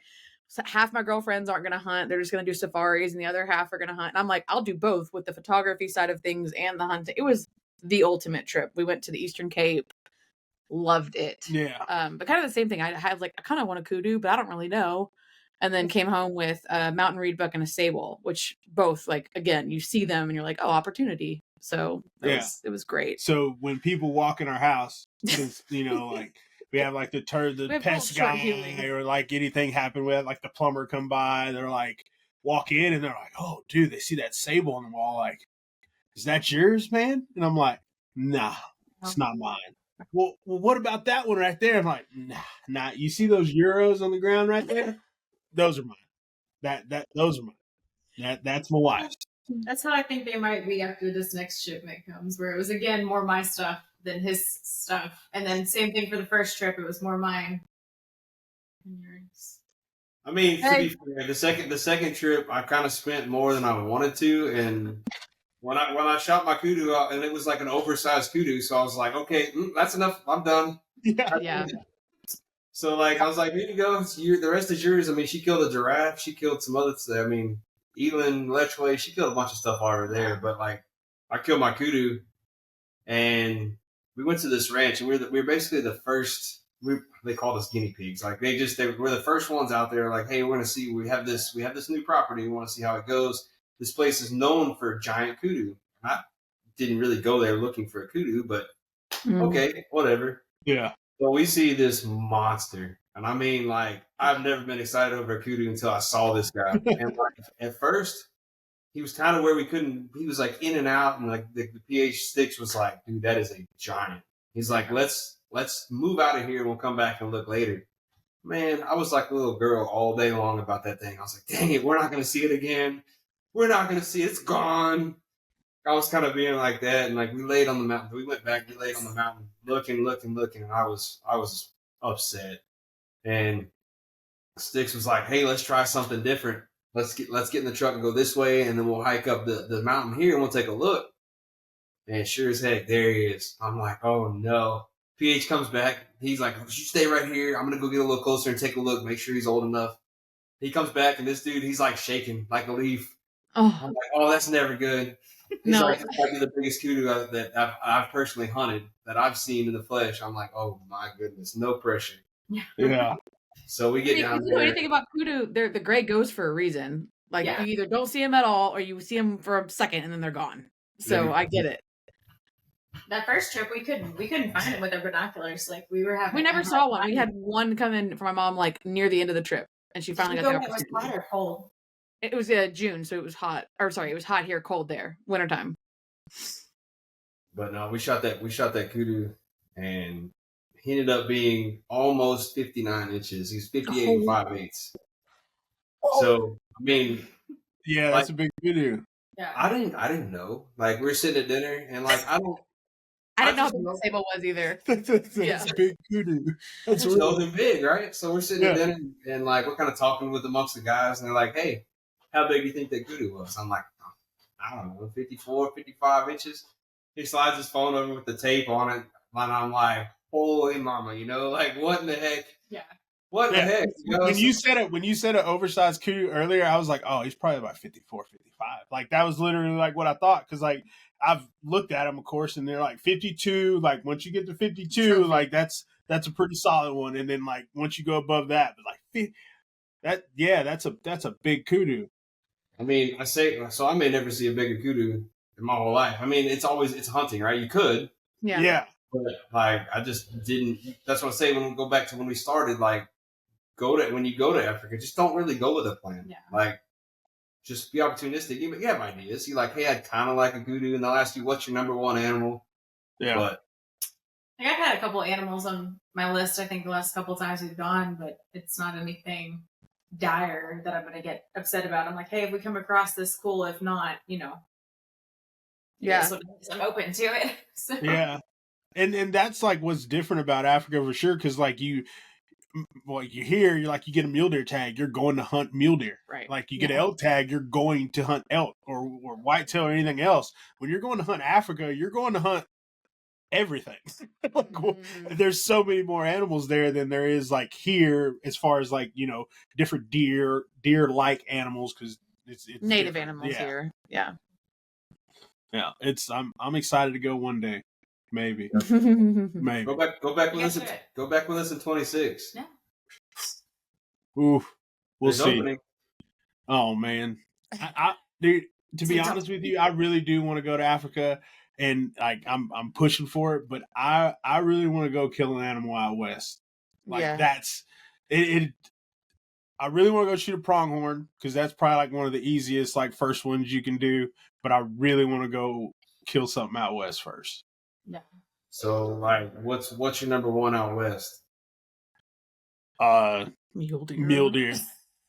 half my girlfriends aren't going to hunt. They're just going to do safaris, and the other half are going to hunt. And I'm like, I'll do both with the photography side of things and the hunting. It was the ultimate trip. We went to the Eastern Cape, loved it. Yeah. But kind of the same thing. I kind of want a kudu, but I don't really know. And then came home with a mountain reedbuck and a sable, which both, like, again, you see them and you're like, oh, opportunity. So it was great. So when people walk in our house, since, like we have like the pest guy or like anything happen with, like the plumber come by, they're like, walk in and they're like, oh, dude, they see that sable on the wall. Like, is that yours, man? And I'm like, nah, it's not mine. Well, what about that one right there? I'm like, nah. You see those euros on the ground right there? Those are mine. Those are mine. That's my wife's. That's how I think they might be after this next shipment comes, where it was again more my stuff than his stuff, and then same thing for the first trip. It was more mine than yours. I mean, to be fair, the second trip I kind of spent more than I wanted to, and when I shot my kudu out, and it was like an oversized kudu, so I was like, okay, that's enough. I'm done. Yeah. So like I was like, here you go. The rest is yours. I mean, she killed a giraffe. She killed some other stuff. I mean, Elin, Lechway, she killed a bunch of stuff over there. But like, I killed my kudu, and we went to this ranch, and we're basically the first. They called us guinea pigs. Like we're the first ones out there. Like, hey, we're gonna see. We have this new property. We want to see how it goes. This place is known for giant kudu. I didn't really go there looking for a kudu, but okay, whatever. Yeah. So we see this monster, and I mean, like, I've never been excited over a kudu until I saw this guy. And like, at first, he was kind of where we couldn't. He was like in and out, and like the pH sticks was like, dude, that is a giant. He's like, let's move out of here, and we'll come back and look later. Man, I was like a little girl all day long about that thing. I was like, dang it, we're not gonna see it again. We're not gonna see it. It's gone. I was kind of being like that, and like we laid on the mountain. We went back. We laid on the mountain, looking, and I was upset. And Sticks was like, "Hey, let's try something different. Let's get in the truck and go this way, and then we'll hike up the mountain here, and we'll take a look." And sure as heck, there he is. I'm like, "Oh no!" PH comes back. He's like, "You stay right here. I'm gonna go get a little closer and take a look, make sure he's old enough." He comes back, and this dude, he's like shaking like a leaf. Oh, I'm like, "Oh, that's never good." He's like, "It's like the biggest kudu that I've personally hunted that I've seen in the flesh." I'm like, "Oh my goodness, no pressure." Yeah. So we get down if you there. know anything about kudu, the gray goes for a reason. Like you either don't see them at all, or you see them for a second and then they're gone. So I get it. That first trip, we couldn't find it with our binoculars. Like we never saw one. We had one come in from my mom like near the end of the trip, and she finally got the opportunity. It was hot or cold? It was June, so it was hot. Or sorry, it was hot here, cold there, wintertime. But no, we shot that kudu, and he ended up being almost 59 inches. He's 58 and 5/8. So I mean, yeah, that's a big kudu. Yeah, I didn't know. Like we were sitting at dinner, and like I didn't know how big the sable was either. That's a big kudu. That's really big, right? So we're sitting at dinner, and like we're kind of talking with amongst the guys, and they're like, "Hey, how big do you think that kudu was?" I'm like, "I don't know, 54, 55 inches." He slides his phone over with the tape on it, and I'm like, "Holy mama!" Like what in the heck? Yeah. What the heck? When you said an oversized kudu earlier, I was like, oh, he's probably about 54, 55. Like that was literally like what I thought. Cause like I've looked at them, of course, and they're like 52. Like once you get to 52, like that's a pretty solid one. And then like once you go above that, but like that's a big kudu. I mean, I may never see a bigger kudu in my whole life. I mean, it's hunting, right? You could. Yeah. But like I just didn't. That's what I say when we go back to when we started. Like when you go to Africa, just don't really go with a plan. Yeah. Like just be opportunistic. You have ideas. You're like, hey, I'd kind of like a kudu, and they'll ask you what's your number one animal. Yeah. But I've had a couple animals on my list. I think the last couple times we've gone, but it's not anything dire that I'm going to get upset about. I'm like, hey, if we come across this, cool. If not, Yeah. I'm open to it. So. Yeah. And that's like what's different about Africa for sure. Cause like you hear, you're like, you get a mule deer tag, you're going to hunt mule deer. Right. Like you get an elk tag, you're going to hunt elk or whitetail or anything else. When you're going to hunt Africa, you're going to hunt everything. Like, there's so many more animals there than there is like here, as far as like, you know, different deer-like animals, because it's native different. animals here. Yeah. Yeah, I'm excited to go one day, maybe. Maybe. Go back with us. Yes, sir. Go back with us in 26. Yeah. Ooh, we'll There's see. opening. Oh man, dude. To be honest with you, I really do want to go to Africa, and like I'm pushing for it. But I really want to go kill an animal out west. Like that's it. I really want to go shoot a pronghorn because that's probably like one of the easiest like first ones you can do. But I really want to go kill something out west first. Yeah. So like, what's your number one out west? Mule deer. Mule deer.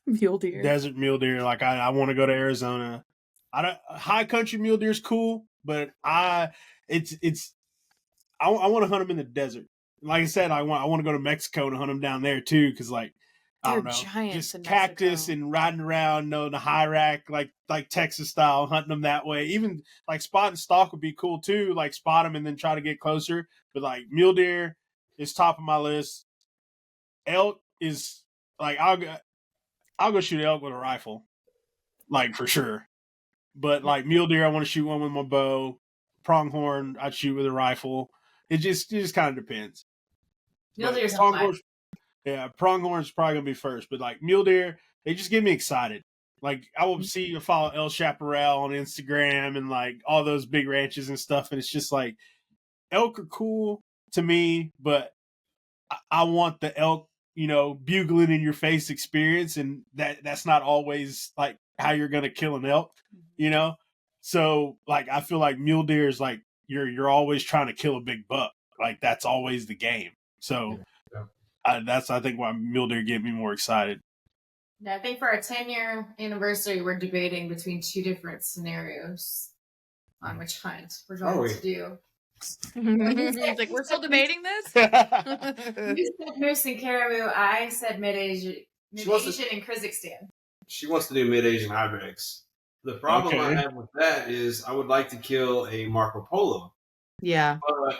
Mule deer. Desert mule deer. Like I want to go to Arizona. High country mule deer is cool, but I want to hunt them in the desert. Like I said, I want to go to Mexico and hunt them down there too, because like I don't know, giants just cactus Mexico. and riding around, the high rack, like Texas style, hunting them that way. Even like spot and stalk would be cool too. Like spot them and then try to get closer. But like mule deer is top of my list. Elk is like I'll go shoot elk with a rifle, like for sure. But like mule deer, I want to shoot one with my bow. Pronghorn, I'd shoot with a rifle. It just kind of depends. Mule deer's pronghorn, yeah, pronghorn's probably gonna be first. But like mule deer, they just get me excited. Like I will follow El Chaparral on Instagram and like all those big ranches and stuff, and it's just like elk are cool to me, but I want the elk, bugling in your face experience, and that's not always like how you're gonna kill an elk, So like I feel like mule deer is like you're always trying to kill a big buck. Like that's always the game. So that's I think why mule deer get me more excited. Yeah, I think for our 10-year anniversary, we're debating between two different scenarios on which hunt we're going to do. It's like, we're still debating this? You said moose and caribou. I said mid-Asian and Kyrgyzstan. She wants to do mid-Asian ibex. The problem I have with that is I would like to kill a Marco Polo. Yeah. But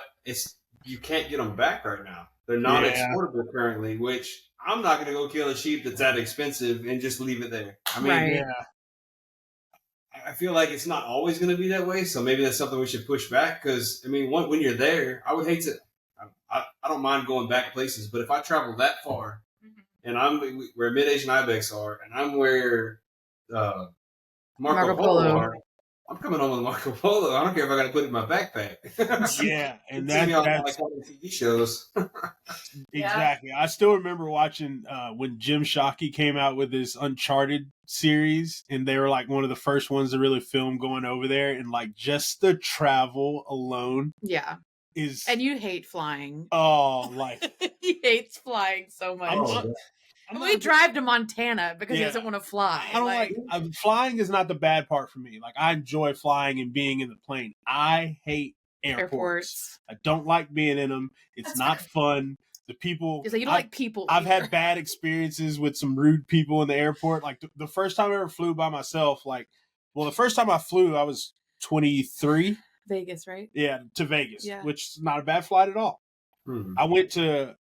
you can't get them back right now. They're not exportable currently, which I'm not going to go kill a sheep that's that expensive and just leave it there. I mean, I feel like it's not always going to be that way, so maybe that's something we should push back. Because I mean, when you're there, I would hate to. I don't mind going back places, but if I travel that far, and I'm where mid-Asian ibex are, and I'm where Marco Polo are, I'm coming home with Marco Polo. I don't care if I got to put it in my backpack. Yeah, and that's like all the TV shows. Exactly. I still remember watching when Jim Shockey came out with his Uncharted series, and they were like one of the first ones to really film going over there, and like just the travel alone. Yeah. And you hate flying. Oh, like he hates flying so much. We drive to Montana because he doesn't want to fly. I don't flying is not the bad part for me. Like I enjoy flying and being in the plane. I hate airports. I don't like being in them. It's not fun. The people. You don't like people. I've had bad experiences with some rude people in the airport. Like the first time I ever flew by myself, the first time I flew, I was 23. Vegas, right? Yeah, to Vegas, which is not a bad flight at all. I went to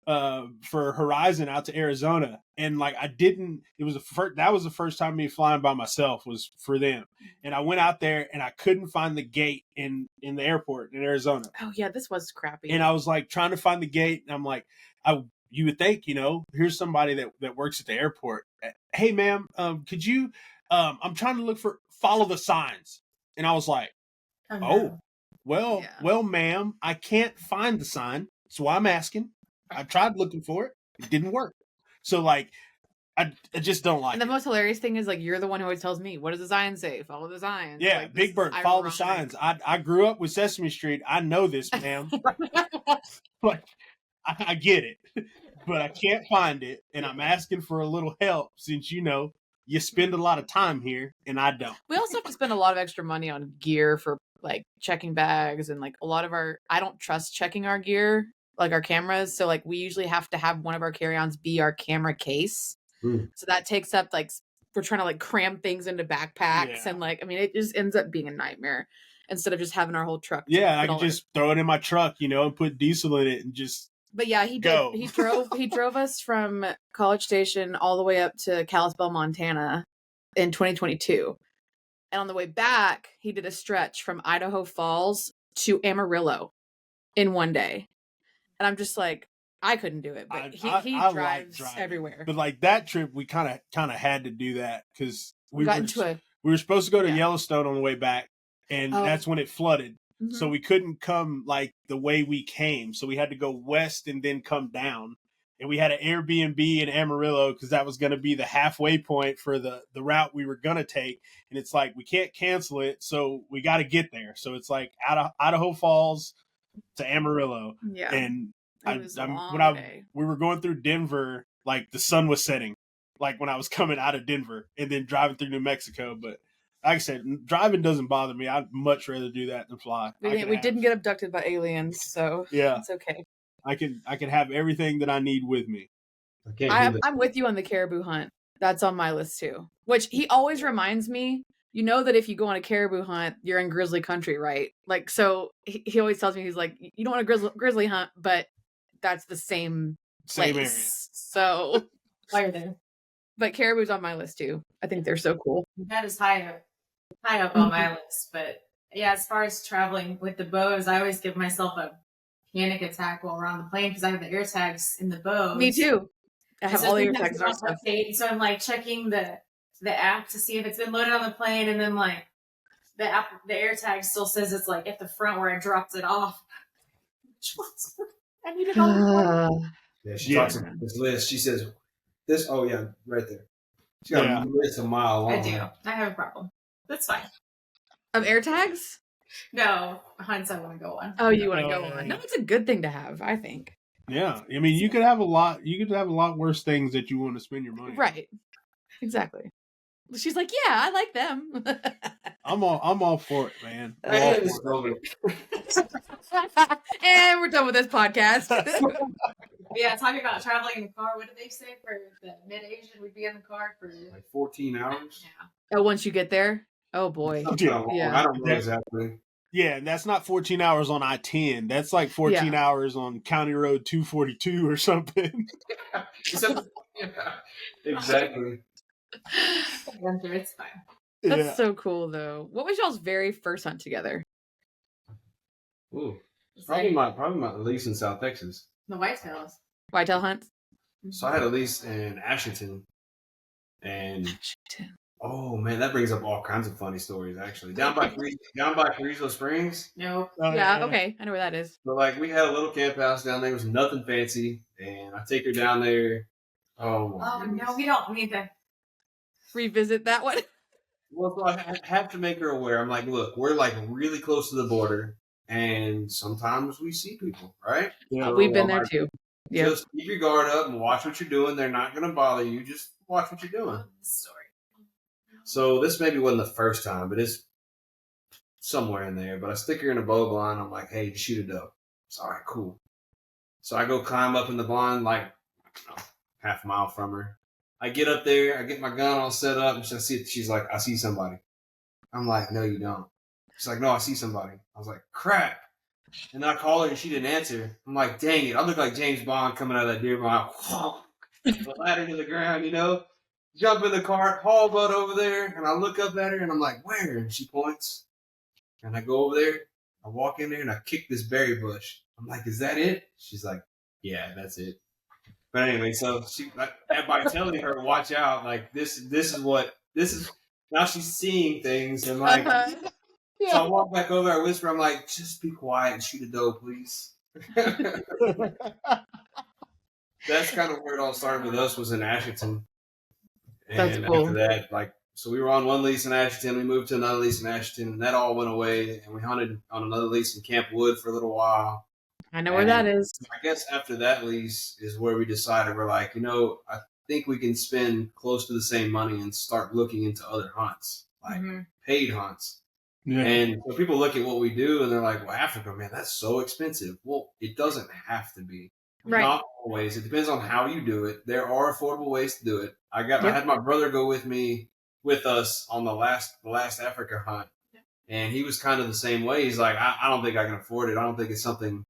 for Horizon out to Arizona, and like that was the first time me flying by myself was for them. And I went out there and I couldn't find the gate in the airport in Arizona. Oh yeah, this was crappy. And I was like trying to find the gate, and I'm like, you would think, here's somebody that works at the airport. Hey ma'am, could you I'm trying to follow the signs. And I was like, well, ma'am, I can't find the sign. So I'm asking. I tried looking for it. It didn't work. So like, I just don't like it. And the most hilarious thing is like, you're the one who always tells me, what does the sign say? Follow the signs. Yeah, like, Big Bird, follow the signs. I grew up with Sesame Street. I know this, ma'am. Like, I get it. But I can't find it. And I'm asking for a little help since, you spend a lot of time here and I don't. We also have to spend a lot of extra money on gear for like checking bags and like a lot of I don't trust checking our gear, like our cameras. So like we usually have to have one of our carry-ons be our camera case. So that takes up we're trying to like cram things into backpacks and like, I mean, it just ends up being a nightmare. instead of just having our whole truck. Yeah, I could just throw it in my truck, and put diesel in it and just. But yeah, he go. did. He drove us from College Station all the way up to Kalispell, Montana, in 2022. And on the way back, he did a stretch from Idaho Falls to Amarillo in one day. And I'm just like, I couldn't do it, but he drives like everywhere. But like that trip, we kind of had to do that because we were supposed to go to Yellowstone on the way back, and that's when it flooded. Mm-hmm. So we couldn't come like the way we came. So we had to go west and then come down. And we had an Airbnb in Amarillo because that was going to be the halfway point for the route we were going to take. And it's like, we can't cancel it. So we got to get there. So it's like out of Idaho Falls to Amarillo. Yeah. And when we were going through Denver, like the sun was setting, like when I was coming out of Denver and then driving through New Mexico. But like I said, driving doesn't bother me. I'd much rather do that than fly. We didn't get abducted by aliens, so it's okay. I can have everything that I need with me. I'm with you on the caribou hunt. That's on my list too. Which he always reminds me, that if you go on a caribou hunt, you're in grizzly country, right? Like, so he always tells me, he's like, you don't want a grizzly hunt, but that's the same place. Area. So why are they? But caribou's on my list too. I think they're so cool. That is high up on my list. But yeah, as far as traveling with the bows, I always give myself a panic attack while we're on the plane because I have the air tags in the bows. Me too. I have all the air tags. So I'm like checking the app to see if it's been loaded on the plane, and then like the air tag still says it's like at the front where I dropped it off. I need it all the time. Yeah, she talks about this list. She says this. Oh yeah, right there. She got a list a mile long. I do. I have a problem. That's fine. Of air tags? No, hunts I want to go on. Oh, you want to go on? No, it's a good thing to have, I think. Yeah, I mean, you could have a lot. You could have a lot worse things that you want to spend your money on. Right. Exactly. She's like, yeah, I like them. I'm all for it, man. And we're done with this podcast. Yeah, talking about traveling in the car. What did they say for the mid-Asian? We'd be in the car for like 14 hours. Yeah. Oh, once you get there. Oh boy. Yeah. I don't know exactly. Yeah, and that's not 14 hours on I-10. That's like 14 hours on County Road 242 or something. Exactly. It's fine. That's so cool, though. What was y'all's very first hunt together? Ooh, probably my lease in South Texas. The whitetails. Whitetail hunts? So I had a lease in Ashington. And oh man, that brings up all kinds of funny stories actually. Down by Carrizo Springs. No. Okay. I know where that is. But like we had a little camp house down there. It was nothing fancy. And I take her down there. Oh no, we don't need to revisit that one. Well, so I have to make her aware. I'm like, look, we're like really close to the border, and sometimes we see people, right? Yeah, we've been there too. Yeah. Just keep your guard up and watch what you're doing. They're not going to bother you. Just watch what you're doing. Story. So this maybe wasn't the first time, but it's somewhere in there. But I stick her in a bow blind. I'm like, hey, just shoot a doe. It's all right, cool. So I go climb up in the blind, like half a mile from her. I get up there, I get my gun all set up, and she's like, I see somebody. I'm like, no, you don't. She's like, no, I see somebody. I was like, crap. And I call her, and she didn't answer. I'm like, dang it. I look like James Bond coming out of that deer blind. The ladder to the ground, Jump in the cart, haul butt over there, and I look up at her, and I'm like, where? And she points. And I go over there, I walk in there, and I kick this berry bush. I'm like, is that it? She's like, yeah, that's it. But anyway, so she, by telling her, watch out, like this is now she's seeing things, and like, so I walk back over, I whisper, I'm like, just be quiet and shoot a doe, please. That's kind of where it all started with us, was in Ashington. And that's cool. After that, so we were on one lease in Ashington, we moved to another lease in Ashington, and that all went away, and we hunted on another lease in Camp Wood for a little while. I know where that is. I guess after that lease is where we decided, we're like, I think we can spend close to the same money and start looking into other hunts, like paid hunts. Yeah. And so people look at what we do and they're like, well, Africa, man, that's so expensive. Well, it doesn't have to be. Right. Not always. It depends on how you do it. There are affordable ways to do it. I had my brother go with us on the last Africa hunt. And he was kind of the same way. He's like, I don't think I can afford it. I don't think it's something.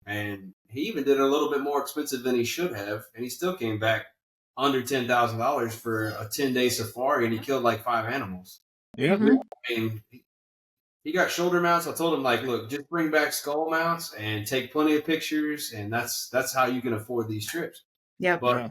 And he even did it a little bit more expensive than he should have. And he still came back under $10,000 for a 10-day safari, and he killed like 5 animals. Yeah. Mhm. I mean, he got shoulder mounts. I told him, like, look, just bring back skull mounts and take plenty of pictures, and that's how you can afford these trips. Yep. But Yeah.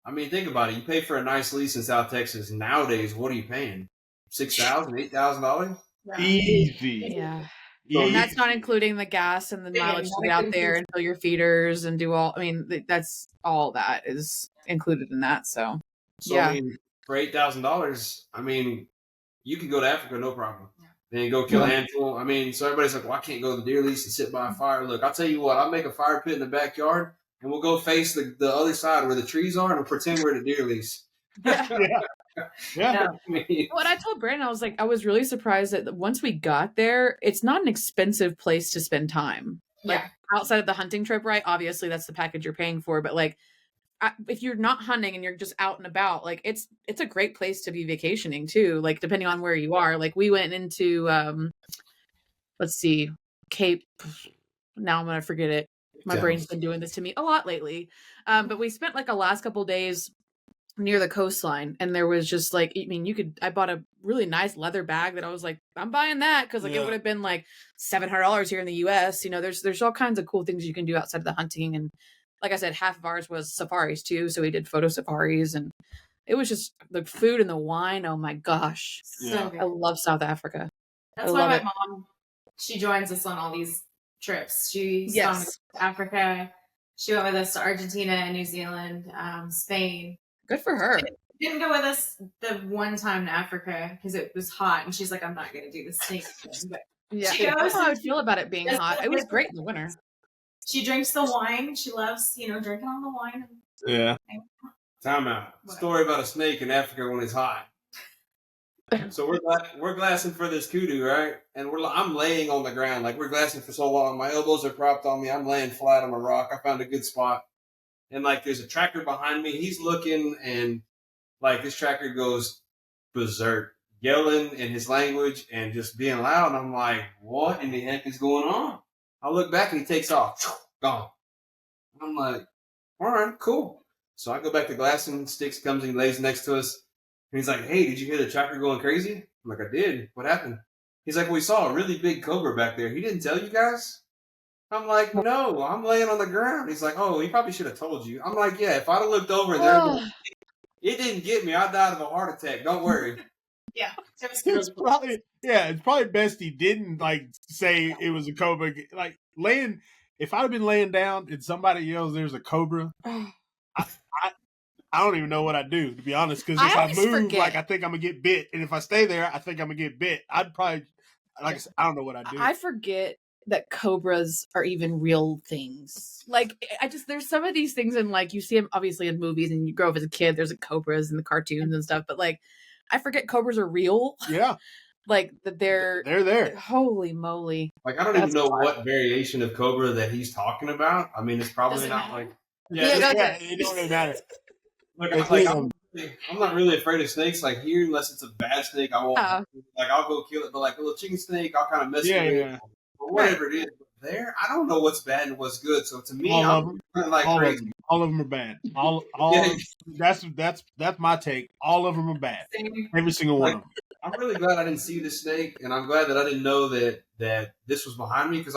I mean, think about it. You pay for a nice lease in South Texas nowadays. What are you paying? $6,000, $8,000? Easy. Yeah. So And that's not including the gas and the Yeah, mileage to not get out including there and fill your feeders and do all. I mean, that's all that is included in that. So, yeah. I mean, for $8,000, I mean, you could go to Africa, no problem. Then you go kill an animal. I mean, so everybody's like, well, I can't go to the deer lease and sit by a fire. Look, I'll tell you what, I'll make a fire pit in the backyard, and we'll go face the other side where the trees are, and we'll pretend we're at a deer lease. Yeah. I mean, What I told Brandon, I was like, I was really surprised that once we got there, it's not an expensive place to spend time. Like outside of the hunting trip, right? Obviously, that's the package you're paying for. But like, if you're not hunting and you're just out and about, like it's a great place to be vacationing too. Like depending on where you are. Like we went into, let's see, Cape. Now I'm gonna forget it. My brain's been doing this to me a lot lately. But we spent like the last couple days near the coastline, and there was just like, I mean, I bought a really nice leather bag that I was like, I'm buying that because like it would have been like $700 here in the US. You know, there's all kinds of cool things you can do outside of the hunting. And like I said, half of ours was safaris too, so we did photo safaris, and it was just the food and the wine. Oh my gosh, So good. I love South Africa. That's I why love my it. mom, she joins us on all these trips. She's Yes. gone to Africa. She went with us to Argentina and New Zealand, Spain. Good for her. Didn't go with us the one time to Africa because it was hot, and she's like, I'm not going to do the snake thing. But Yeah, She I don't know goes how I would and feel about it being does hot. the- It was great in the winter. she drinks the wine. She loves, drinking all the wine. Yeah. time out. What? Story about a snake in Africa when it's hot. So we're glassing for this kudu, right? And I'm laying on the ground, like we're glassing for so long. My elbows are propped on me. I'm laying flat on a rock. I found a good spot, and like there's a tracker behind me. He's looking, and like this tracker goes berserk, yelling in his language and just being loud. And I'm like, what in the heck is going on? I look back and he takes off, gone. I'm like, all right, cool. So I go back to glassing. Sticks comes and lays next to us. And he's like, hey, did you hear the tracker going crazy? I'm like, I did. What happened? He's like, we saw a really big cobra back there. He didn't tell you guys? I'm like, no, I'm laying on the ground. He's like, oh, he probably should have told you. I'm like, yeah, if I'd have looked over there, it didn't get me. I died of a heart attack. Don't worry. Yeah. It was It's probably best he didn't like say it was a cobra. Like laying, if I'd have been laying down and somebody yells there's a cobra, I don't even know what I'd do, to be honest. Because if I always move, forget. like I think I'm gonna get bit, and if I stay there, I think I'm gonna get bit. I'd probably, like I said, I don't know what I'd do. I forget that cobras are even real things. Like there's some of these things in like you see them obviously in movies and you grow up as a kid. There's like cobras in the cartoons and stuff, but like I forget cobras are real. Yeah, Like that they're there. holy moly. Like, I don't even know what variation of cobra that he's talking about. I mean, it's probably Doesn't not matter. like... Yeah, It don't really matter. Look, It's like, like, I'm not really afraid of snakes. Like here, unless it's a bad snake, I won't. Uh. Like I'll go kill it. But like a little chicken snake, I'll kind of mess Yeah, with it. yeah. Or whatever it is. But there, I don't know what's bad and what's good. So to me, All of I'm them. running like all crazy. of them are bad. All Yeah. that's my take. All of them are bad. Same. Every single one Like, of them. I'm really glad I didn't see this snake, and I'm glad that I didn't know that this was behind me because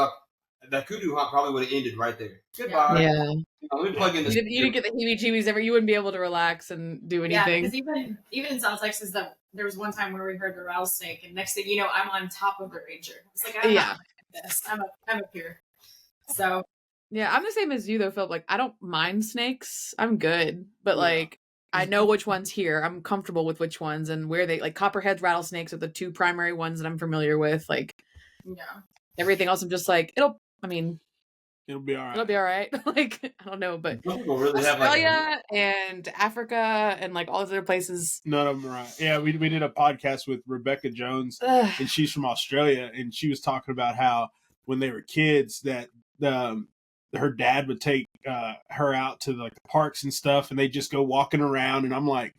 that kudu hunt probably would have ended right there. Goodbye. Yeah. Let me plug in this. You didn't get the heebie-jeebies ever. You wouldn't be able to relax and do Yeah, anything. because even in South Texas, there was one time where we heard the rattlesnake, and next thing you know, I'm on top of the ranger. It's like, I'm not like this. I'm up here. So Yeah, I'm the same as you though, Phil. Like I don't mind snakes. I'm good. But like I know which ones here. I'm comfortable with which ones and where they like copperheads, rattlesnakes are the two primary ones that I'm familiar with. Like yeah, everything else I'm just like, it'll It'll be all right. be all right. Like I don't know, but Some people really have like Australia and Africa and like all those other places. None of them are right. Yeah, we did a podcast with Rebecca Jones, Ugh. and she's from Australia, and she was talking about how when they were kids that her dad would take her out to like the parks and stuff, and they just go walking around, and I'm like,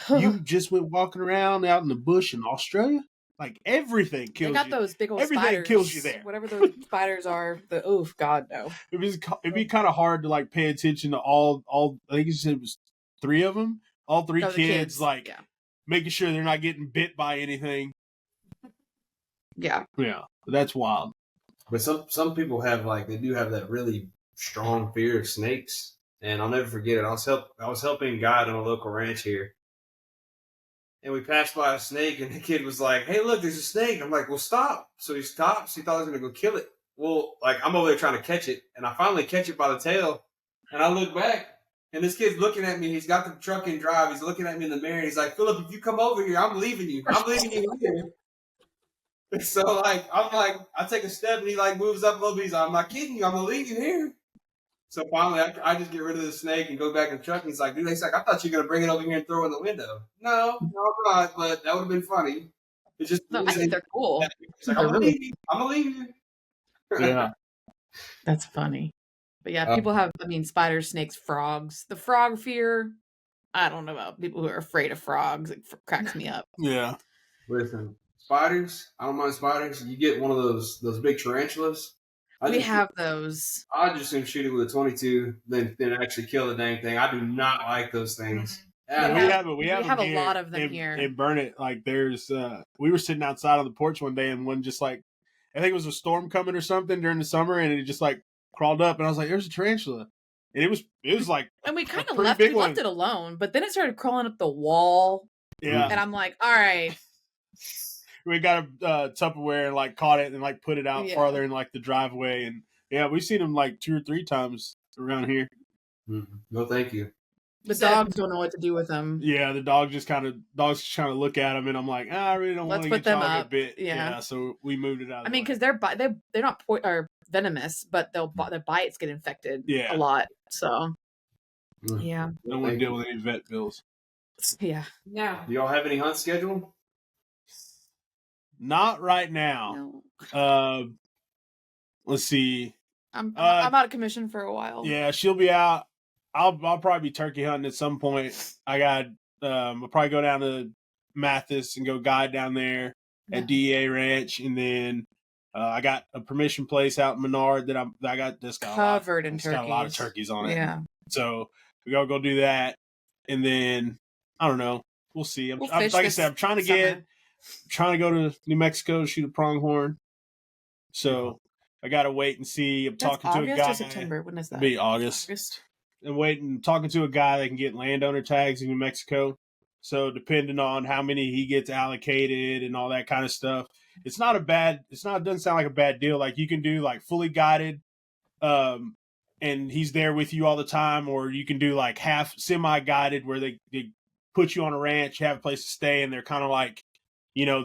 you just went walking around out in the bush in Australia? Like everything kills you. They got those big old Everything spiders. kills you there. Whatever those spiders are. Oof, God, no. It'd be kind of hard to like pay attention to all. I think you said it was 3 of them. All 3 kids, like making sure they're not getting bit by anything. Yeah. Yeah, that's wild. But some people have they do have that really strong fear of snakes, and I'll never forget it. I was helping guide on a local ranch here, and we passed by a snake, and the kid was like, "Hey, look, there's a snake." I'm like, "Well, stop!" So he stops. He thought I was gonna go kill it. Well, I'm over there trying to catch it, and I finally catch it by the tail, and I look back, and this kid's looking at me. He's got the truck in drive. He's looking at me in the mirror, and he's like, "Phillip, if you come over here, I'm leaving you. I'm leaving you here." So I take a step and he moves up a little bit. He's like, "I'm not kidding you. I'm gonna leave you here." So finally, I just get rid of the snake and go back in the truck. And he's like, "Dude," he's like, "I thought you were gonna bring it over here and throw it in the window." No, I'm not. But that would have been funny. It's just I think they're cool. He's like, "I'm gonna leave you. I'm gonna leave you." Yeah, That's funny. But yeah, people have. Spiders, snakes, frogs. The frog fear. I don't know about people who are afraid of frogs. It cracks me up. yeah. Listen, spiders. I don't mind spiders. You get one of those big tarantulas. We have those. I just soon shoot it with a 22 than actually kill the dang thing. I do not like those things. Mm-hmm. We have a lot of them here. And burn it. There's we were sitting outside on the porch one day, and one just I think it was a storm coming or something during the summer, and it just crawled up, and I was like, "There's a tarantula," and it was and we kind of left it alone, but then it started crawling up the wall. Yeah, and I'm like, all right. We got a Tupperware and caught it and put it out farther in the driveway, and yeah, we've seen them 2 or 3 times around here. Mm-hmm. No, thank you. The dogs don't know what to do with them. Yeah, the dogs just kind of look at them, and I'm like, I really don't want to get y'all a bit. Yeah, so we moved it out. Because they're not venomous, but their bites get infected a lot. So yeah, don't want to deal with any vet bills. Yeah. No. Do y'all have any hunt scheduled? Not right now. No. Let's see. I'm out of commission for a while. Yeah, she'll be out. I'll probably be turkey hunting at some point. I got I'll probably go down to Mathis and go guide down there at DEA Ranch, and then I got a permission place out in Menard that I got this covered in turkeys. Got a lot of turkeys on it. Yeah. So we gotta go do that, and then I don't know. We'll see. Like I said, I'm trying to go to New Mexico to shoot a pronghorn. So I gotta wait and see. I'm talking to a guy. Or September. When is that? It'll be August. And talking to a guy that can get landowner tags in New Mexico. So depending on how many he gets allocated and all that kind of stuff, it doesn't sound like a bad deal. You can do fully guided, and he's there with you all the time, or you can do half semi-guided where they put you on a ranch, have a place to stay, and they're kind of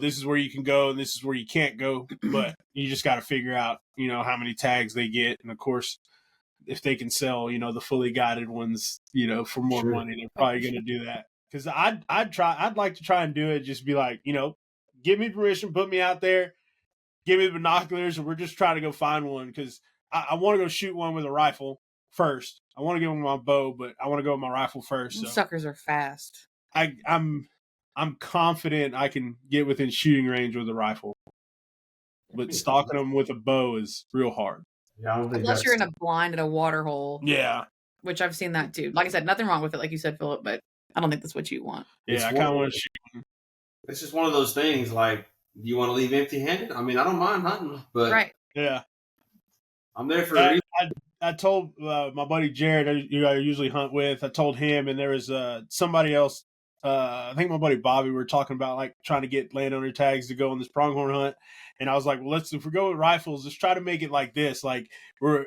this is where you can go and this is where you can't go, but you just got to figure out, how many tags they get. And of course, if they can sell, the fully guided ones, for more money, they're probably going to do that. Cause I'd like to try and do it. Just be give me permission, put me out there, give me the binoculars, and we're just trying to go find one. Cause I want to go shoot one with a rifle first. I want to get one with my bow, but I want to go with my rifle first. So. Suckers are fast. I'm confident I can get within shooting range with a rifle, but stalking them with a bow is real hard. Yeah, I don't think unless you're in a blind at a water hole. Yeah, which I've seen that too. Like I said, nothing wrong with it, like you said, Phillip, but I don't think that's what you want. Yeah, I kind of want to shoot. It's just one of those things. Do you want to leave empty-handed? I don't mind hunting, but right. Yeah, I'm there for a reason. I told my buddy Jared, I usually hunt with. I told him, and there was somebody else. I think my buddy Bobby. We were talking about trying to get landowner tags to go on this pronghorn hunt, and I was like, well, if we go with rifles, let's try to make it like this. We're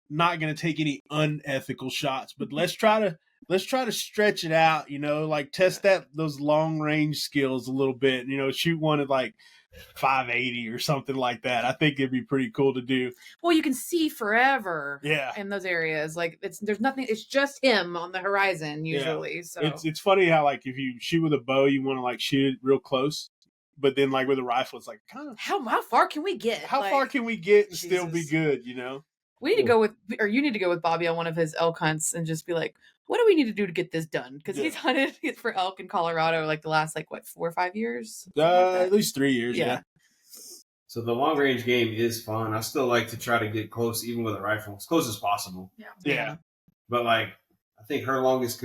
not going to take any unethical shots, but let's try to stretch it out. Test those long range skills a little bit. Shoot one at 580 or something like that. I think it'd be pretty cool to do. Well, you can see forever. Yeah. In those areas, there's nothing. It's just him on the horizon usually. Yeah. So it's funny how if you shoot with a bow, you want to shoot it real close, but then with a rifle, it's kind of how far can we get? How far can we get and still be good? We need to go with, or you need to go with Bobby on one of his elk hunts and just be like, what do we need to do to get this done? Because he's hunted for elk in Colorado like the last 4 or 5 years. At least 3 years. Yeah. So the long range game is fun. I still like to try to get close, even with a rifle, as close as possible. Yeah. But like, I think her longest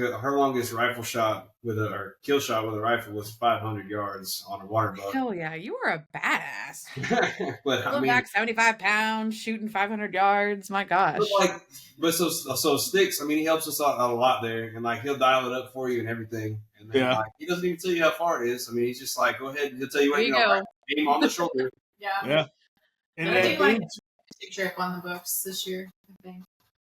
rifle shot or kill shot with a rifle was 500 yards on a water buck. Hell yeah, you are a badass. But I Pulling mean, back 75 pounds, shooting 500 yards. My gosh. So Sticks, I mean, he helps us out a lot there, and like he'll dial it up for you and everything. And then like he doesn't even tell you how far it is. I mean, he's just like, go ahead, he'll tell you what you know, aim on the shoulder. Yeah. And I then do like a trip on the books this year, I think.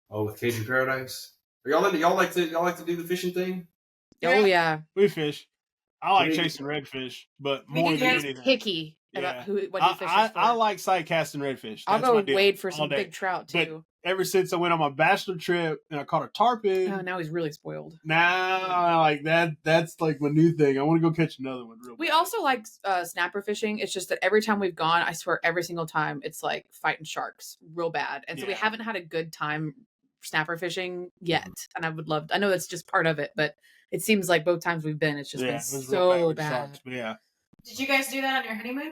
Oh, with Cajun Paradise. Are y'all like to do the fishing thing? Oh yeah, we fish. I like chasing redfish, but more than anything, picky about what he fishes for. I like sight casting redfish. I'll go wade for some big trout too. But ever since I went on my bachelor trip and I caught a tarpon, oh, now he's really spoiled. Now like that's like my new thing. I want to go catch another one. We also like snapper fishing. It's just that every time we've gone, I swear every single time it's like fighting sharks real bad, and so we haven't had a good time snapper fishing yet. And I would love. I know that's just part of it, but it seems like both times we've been, it's just been so bad. Sharks, yeah. Did you guys do that on your honeymoon?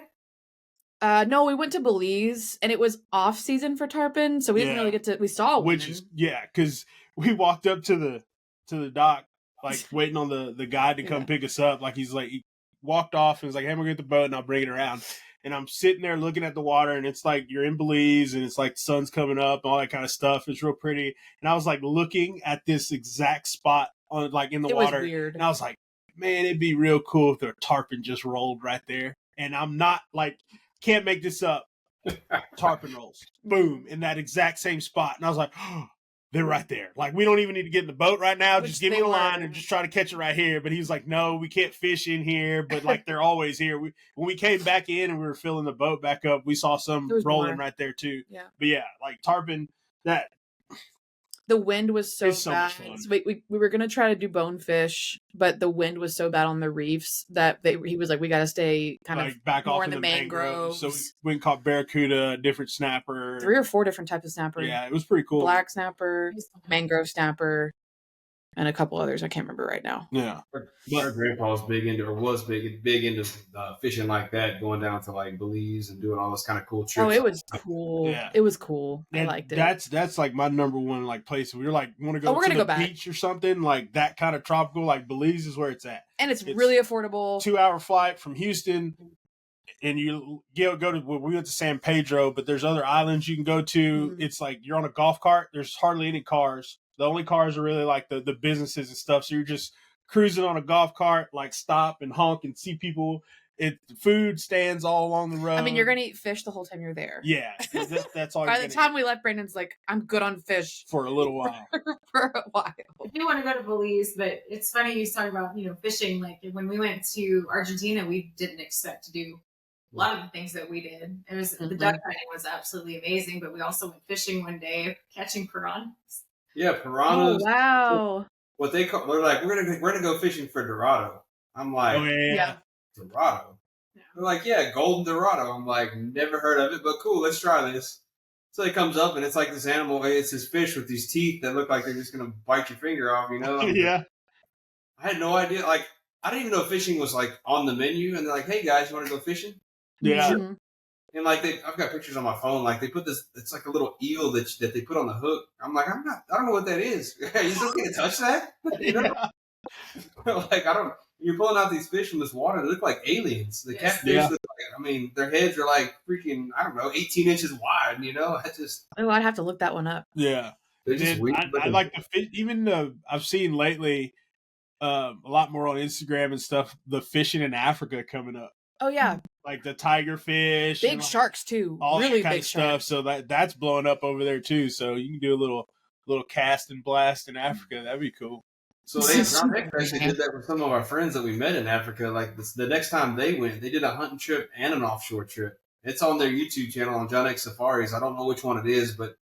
No, we went to Belize and it was off season for tarpon, so we didn't really get to. We saw one. Which is because we walked up to the dock like waiting on the guide to come pick us up. Like he walked off and was like, "Hey, we'll get the boat and I'll bring it around." And I'm sitting there looking at the water, and it's like you're in Belize, and it's like the sun's coming up, and all that kind of stuff. It's real pretty. And I was like looking at this exact spot on like in the water, weird. And I was like, man, it'd be real cool if the tarpon just rolled right there. And I'm not like, can't make this up. Tarpon rolls, boom, in that exact same spot. And I was like, oh, they're right there. Like, we don't even need to get in the boat right now. Just give me a line and just try to catch it right here. But he was like, no, we can't fish in here. But like, they're always here. When we came back in and we were filling the boat back up, we saw some rolling right there too. Yeah. But yeah, like tarpon, the wind was so bad. Much fun. So we were gonna try to do bonefish, but the wind was so bad on the reefs that he was like, we got to stay kind of back more off in the mangroves. So we went and caught barracuda, a different snapper, 3 or 4 different types of snapper. Yeah, it was pretty cool. Black snapper, mangrove snapper, and a couple others I can't remember right now. Yeah, our grandpa was big into fishing like that, going down to like Belize and doing all those kind of cool trips. Oh, it was cool. Yeah. It was cool. I liked it. That's like my number one like place. We were like, want to go to the beach or something like that kind of tropical. Like Belize is where it's at, and it's really affordable. 2-hour flight from Houston. And you go to, we went to San Pedro, but there's other islands you can go to. Mm-hmm. It's like you're on a golf cart. There's hardly any cars. The only cars are really like the businesses and stuff. So you're just cruising on a golf cart, like stop and honk and see people. Food stands all along the road. I mean, you're going to eat fish the whole time you're there. Yeah, that's all. By the time we left, Brandon's like, I'm good on fish. For a little while. For a while. I do want to go to Belize, but it's funny you talk about, fishing. Like when we went to Argentina, we didn't expect to do a lot of the things that we did. It was the duck hunting was absolutely amazing, but we also went fishing one day, catching piranhas. Yeah, piranhas. Oh, wow. What they're like, we're gonna go fishing for Dorado. I'm like, Dorado. Yeah. They're like, yeah, golden Dorado. I'm like, never heard of it, but cool, let's try this. So it comes up and it's like this animal. It's this fish with these teeth that look like they're just gonna bite your finger off. Yeah. I had no idea. Like, I didn't even know fishing was like on the menu. And they're like, hey guys, you want to go fishing? Yeah. Mm-hmm. And like I've got pictures on my phone. Like they put this, it's like a little eel that they put on the hook. I'm like, I don't know what that is. You still can't touch that? Like you're pulling out these fish from this water. They look like aliens. The catfish look like, their heads are like freaking, 18 inches wide. I'd have to look that one up. Yeah. I like the fish. Even I've seen lately a lot more on Instagram and stuff. The fishing in Africa coming up. Oh yeah, like the tiger fish, big sharks too, all really that kind big of stuff. Sharks. So that's blowing up over there too. So you can do a little cast and blast in Africa. That'd be cool. So they actually did that with some of our friends that we met in Africa. Like the next time they went, they did a hunting trip and an offshore trip. It's on their YouTube channel on John X Safaris. I don't know which one it is, but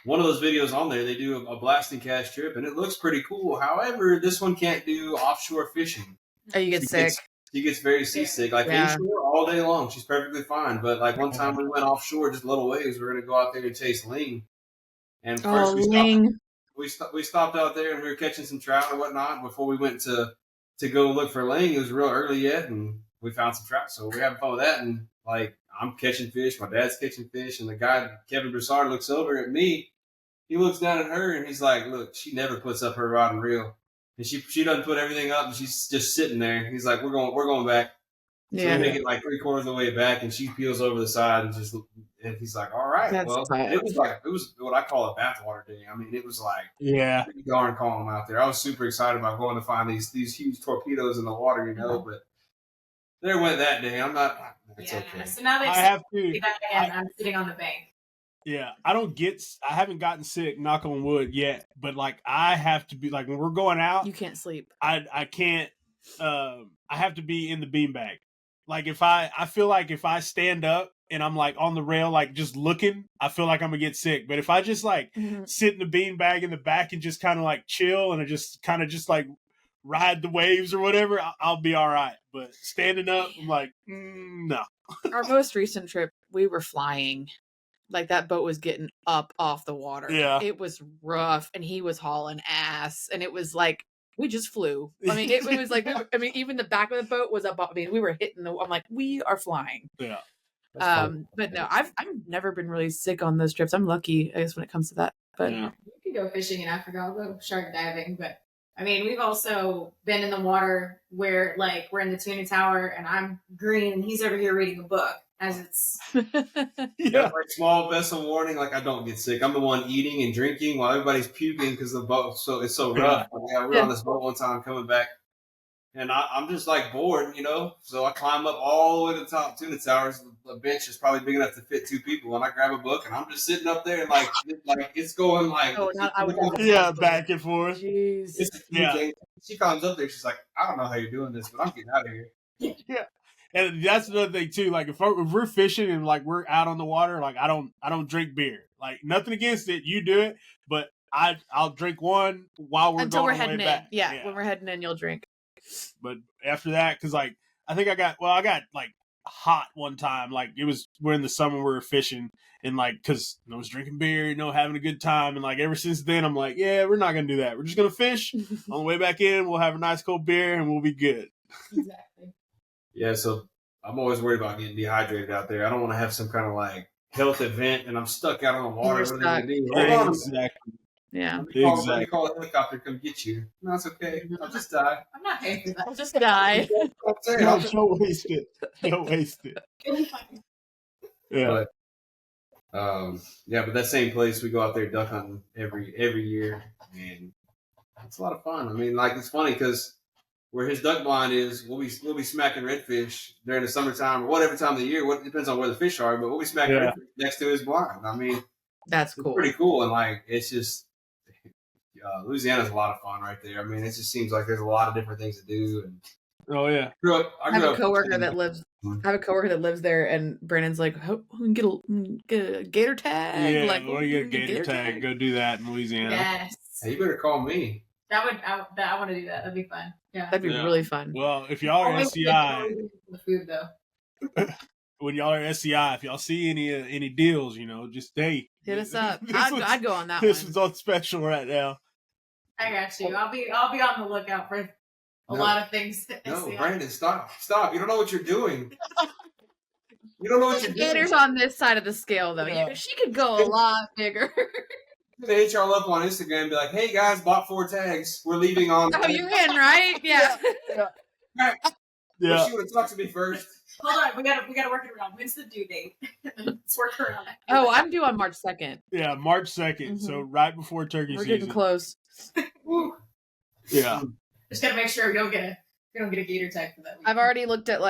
one of those videos on there, they do a blasting cast trip, and it looks pretty cool. However, this one can't do offshore fishing. Oh, you get sick. She gets very seasick. Like inshore all day long, she's perfectly fine. But like one time we went offshore, just little waves. We were gonna go out there and chase ling, And first Ling. we stopped out there and we were catching some trout and whatnot before we went to go look for ling. It was real early yet, and we found some trout, so we're having fun with that. And like, I'm catching fish, my dad's catching fish, and the guy Kevin Broussard looks over at me. He looks down at her and he's like, "Look, she never puts up her rod and reel, and she doesn't put everything up, and she's just sitting there." He's like, "We're going back." So we make it like 3/4 of the way back, and she peels over the side and he's like, "All right." That's well, tight. it was what I call a bathwater day. I mean, it was like pretty darn calm out there. I was super excited about going to find these huge torpedoes in the water, but there went that day. I'm not. It's okay. So now I have to. I'm sitting on the bank. Yeah, I haven't gotten sick, knock on wood yet, but like I have to be like when we're going out, You can't sleep. I can't. I have to be in the beanbag. Like I feel like if I stand up and I'm like on the rail, like just looking, I feel like I'm gonna get sick. But if I just like sit in the beanbag in the back and just kind of like chill and I just kind of just like ride the waves or whatever, I'll be all right. But standing up, I'm like, no. Our most recent trip, we were flying. Like that boat was getting up off the water. Yeah. It was rough and he was hauling ass. And it was like, we just flew. I mean, it was like, even the back of the boat was up. I mean, we were hitting I'm like, we are flying. Yeah. But no, I've never been really sick on those trips. I'm lucky, I guess, when it comes to that. But You can go fishing in Africa. I'll go shark diving. But I mean, we've also been in the water where like we're in the tuna tower and I'm green and he's over here reading a book as it's Like small vessel warning. Like, I don't get sick. I'm the one eating and drinking while everybody's puking because the boat it's so rough. We were on this boat one time coming back, and I'm just like bored, So I climb up all the way to the top tuna towers. The bench is probably big enough to fit 2 people, and I grab a book and I'm just sitting up there and like it's going like back and forth. Jeez. She comes up there. She's like, "I don't know how you're doing this, but I'm getting out of here." Yeah. And that's another thing too. Like if we're fishing and like we're out on the water, like I don't drink beer. Like nothing against it, you do it, but I'll drink one while we're until going we're heading in. back. Yeah, when we're heading in, you'll drink. But after that, because like I think I got like hot one time. Like we're in the summer, we were fishing, and like because I was drinking beer, having a good time, and like ever since then, I'm like, yeah, we're not gonna do that. We're just gonna fish. On the way back in, we'll have a nice cold beer, and we'll be good. Exactly. Yeah, so I'm always worried about getting dehydrated out there. I don't want to have some kind of like health event and I'm stuck out on the water. What am I gonna do? Hold on. Exactly. Yeah. Let me call a helicopter to come get you. No, it's okay. I'll just die. I'm not paying for that. I'll just die. Don't waste it. Don't waste it. Yeah. But that same place, we go out there duck hunting every year, and it's a lot of fun. I mean, like, it's funny because where his duck blind is, we'll be smacking redfish during the summertime or whatever time of the year. What depends on where the fish are, but we'll be smacking redfish next to his blind. I mean, that's cool. It's pretty cool, and like it's just Louisiana's a lot of fun right there. I mean, it just seems like there's a lot of different things to do. And I have a coworker that lives there, and Brandon's like, "Oh, we can get a gator tag." Yeah, like, we'll get a gator tag. Go do that in Louisiana. Yes. Hey, you better call me. I want to do that. That'd be fun. Yeah. That'd be really fun. Well, if y'all are SCI, the food though. When y'all are SCI, if y'all see any deals, just hit us up. I'd go on that one. This is on special right now. I got you. I'll be on the lookout for a lot of things. No, Brandon, stop! You don't know what you're doing. You don't know what you're doing. Gator's on this side of the scale, though. Yeah. She could go a lot bigger. They hit y'all up on Instagram and be like, "Hey guys, bought 4 tags. We're leaving on." Oh, you're in, right? Yeah. Yeah. She would have talked to me first. Hold on, we gotta work it around. When's the due date? Let's work around it. Oh, I'm due on March 2nd. Yeah, March 2nd. Mm-hmm. So right before turkey season. We're getting close. Yeah. Just gotta make sure we don't get a gator tag for that week. I've already looked at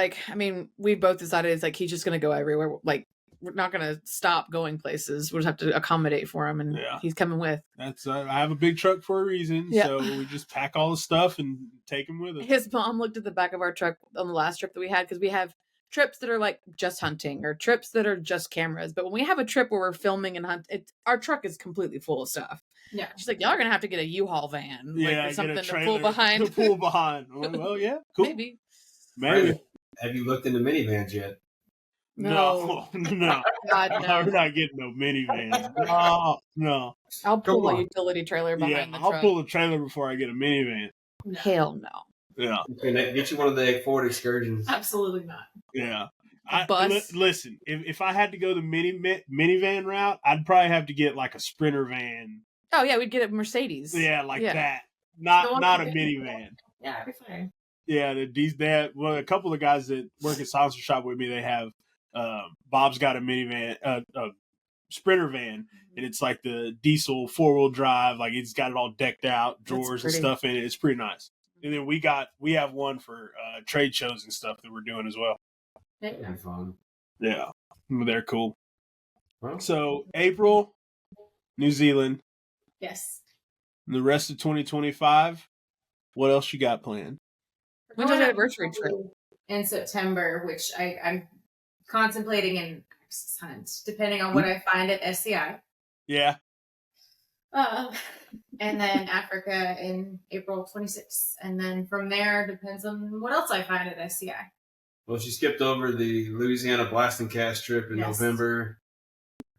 we both decided it's like he's just gonna go everywhere. Like we're not gonna stop going places. We'll just have to accommodate for him, and he's coming with. That's I have a big truck for a reason, so we just pack all the stuff and take him with us. His mom looked at the back of our truck on the last trip that we had because we have trips that are like just hunting or trips that are just cameras. But when we have a trip where we're filming and our truck is completely full of stuff. Yeah, she's like, y'all are gonna have to get a U-Haul van, or something to pull behind. To pull behind. Well, yeah, cool. Maybe. Have you looked into minivans yet? No. God, no. We're not getting no minivans. No. I'll pull Come a on. utility trailer behind the I'll truck. pull a trailer before I get a minivan. No, Hell no. Yeah. Okay, get you one of the Ford Excursions. absolutely not. Yeah. Bus. Listen, if I had to go the minivan route, I'd probably have to get like a Sprinter van. Oh yeah, we'd get a Mercedes. Yeah, like that. The Not one a you- minivan. Yeah, it'd be fine. Yeah, well, a couple of guys that work at Silencer Shop with me, they have Bob's got a minivan, a Sprinter van, and it's like the diesel 4-wheel drive. Like it's got it all decked out, drawers and pretty. stuff in it. It's pretty nice. And then we have one for trade shows and stuff that we're doing as well. That'd be fun. Yeah, they're cool. Well, So April, New Zealand. Yes. The rest of 2025. What else you got planned? When's your anniversary trip? In September, which I'm contemplating an Axis hunt, depending on what I find at SCI. Yeah. And then Africa in April 26th. And then from there, depends on what else I find at SCI. well, she skipped over the Louisiana blasting cast trip in Yes. November.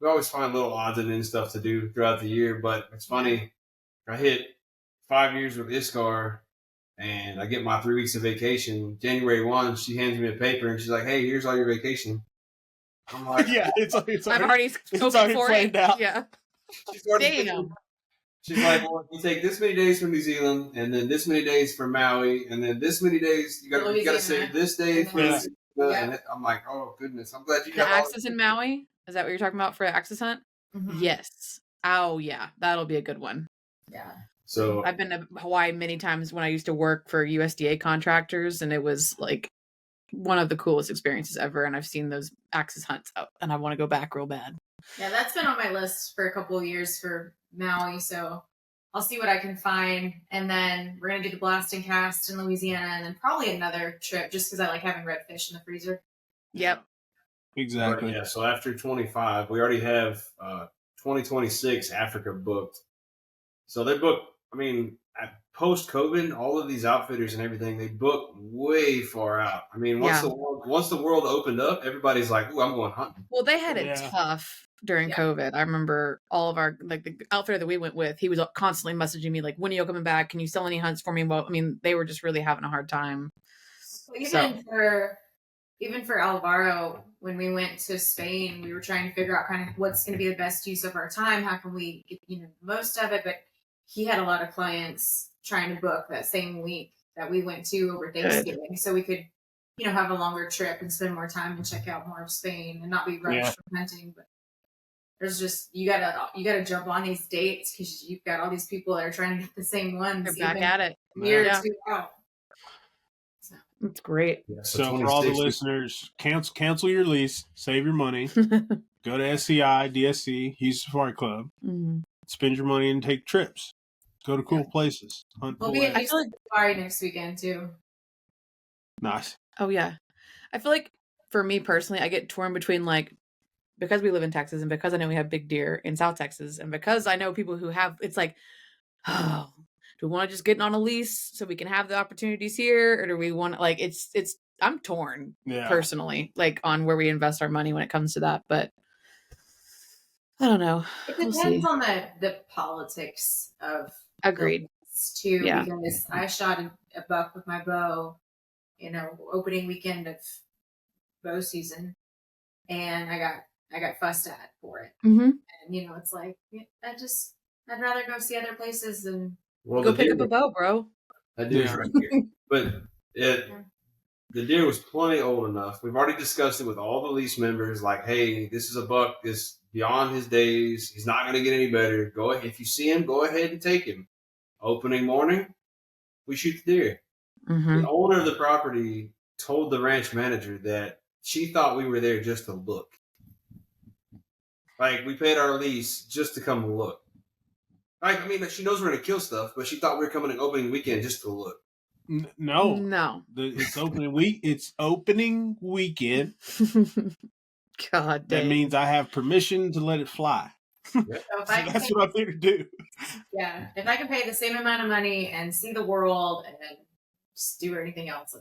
We always find little odds and ends stuff to do throughout the year, but it's funny. I hit 5 years with ISCAR, and I get my 3 weeks of vacation. January 1, she hands me a paper, and she's like, "Hey, here's all your vacation." I'm like, Yeah, it's I've already it's scoped already for planned it. out. Yeah. She's already Damn. She's like, well, you take this many days from New Zealand, and then this many days for Maui, and then this many days you got to Louisiana. save this day for Yeah. Louisiana. Yeah. And I'm like, oh goodness, I'm glad you The got all Axis in Maui? Is that what you're talking about for the Axis hunt? Mhm. Yes. Oh yeah, that'll be a good one. Yeah. So I've been to Hawaii many times when I used to work for USDA contractors, and it was like one of the coolest experiences ever. And I've seen those Axis hunts out, and I want to go back real bad. Yeah, that's been on my list for a couple of years for Maui, so I'll see what I can find. And then we're going to do the blasting cast in Louisiana, and then probably another trip just because I like having redfish in the freezer. Yep. Exactly. yeah, so after 25, we already have 2026 Africa booked. So they book. I mean, post COVID, all of these outfitters and everything, they book way far out. I mean, once Yeah. the world opened up, everybody's like, "Ooh, I'm going hunting." Well, they had it Yeah. tough during Yeah. COVID. I remember all of our, like the outfitter that we went with, he was constantly messaging me like, when are you coming back? Can you sell any hunts for me? Well, I mean, they were just really having a hard time. Well, So- even for Alvaro, when we went to Spain, we were trying to figure out kind of what's going to be the best use of our time. How can we get the most of it? But he had a lot of clients trying to book that same week that we went to over Thanksgiving, so we could have a longer trip and spend more time and check out more of Spain and not be rushed Yeah. from hunting. But there's just you gotta jump on these dates because you've got all these people that are trying to get the same ones. They're back even at it. a year Yeah. or two out. It's great. Yeah, So for all the 26 listeners, cancel your lease, save your money, go to SCI, DSC, Houston Safari Club, Mhm. spend your money and take trips. Go to cool places. Hunt We'll cool be at animals. Houston Safari next weekend too. Nice. Oh yeah. I feel like for me personally, I get torn between like, because we live in Texas and because I know we have big deer in South Texas and because I know people who have, it's like, oh, do we want to just get on a lease so we can have the opportunities here? Or do we want like, I'm torn Yeah. personally, like on where we invest our money when it comes to that. But I don't know. It We'll depends see. on the politics of Agreed. this, too. Yeah. Because I shot a buck with my bow, opening weekend of bow season, and I got fussed at for it. Mm-hmm. And it's like I'd rather go see other places than Well, Go the pick deer, up a bow, bro. that deer's Yeah. right here. But the deer was plenty old enough. We've already discussed it with all the lease members. Like, hey, this is a buck that's beyond his days. He's not going to get any better. Go ahead. If you see him, go ahead and take him. Opening morning, we shoot the deer. Mm-hmm. The owner of the property told the ranch manager that she thought we were there just to look. Like, we paid our lease just to come look. Like, I mean, she knows we're going to kill stuff, but she thought we were coming in opening weekend just to look. No. No. It's opening week. It's opening weekend. God That dang. means I have permission to let it fly. so So that's what I'm here to do. if I can pay the same amount of money and see the world and then just do anything else,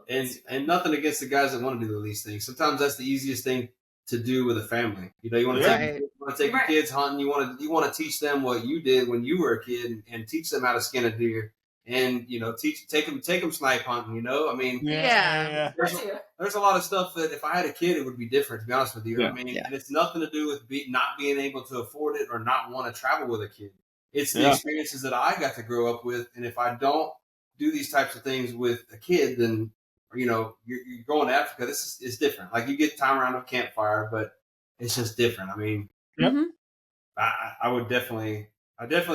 And nothing against the guys that want to do these things. Sometimes that's the easiest thing to do with a family. You know, you want to take your kids hunting. You want to teach them what you did when you were a kid, and teach them how to skin a deer, and you know, take them snipe hunting. You know, I mean, there's a lot of stuff that if I had a kid, it would be different. To be honest with you, I mean, and it's nothing to do with not being able to afford it or not want to travel with a kid. It's the experiences that I got to grow up with, and if I don't do these types of things with a kid, then you know, you're going to Africa. This is different. Like you get time around a campfire, but it's just different. I mean, I would definitely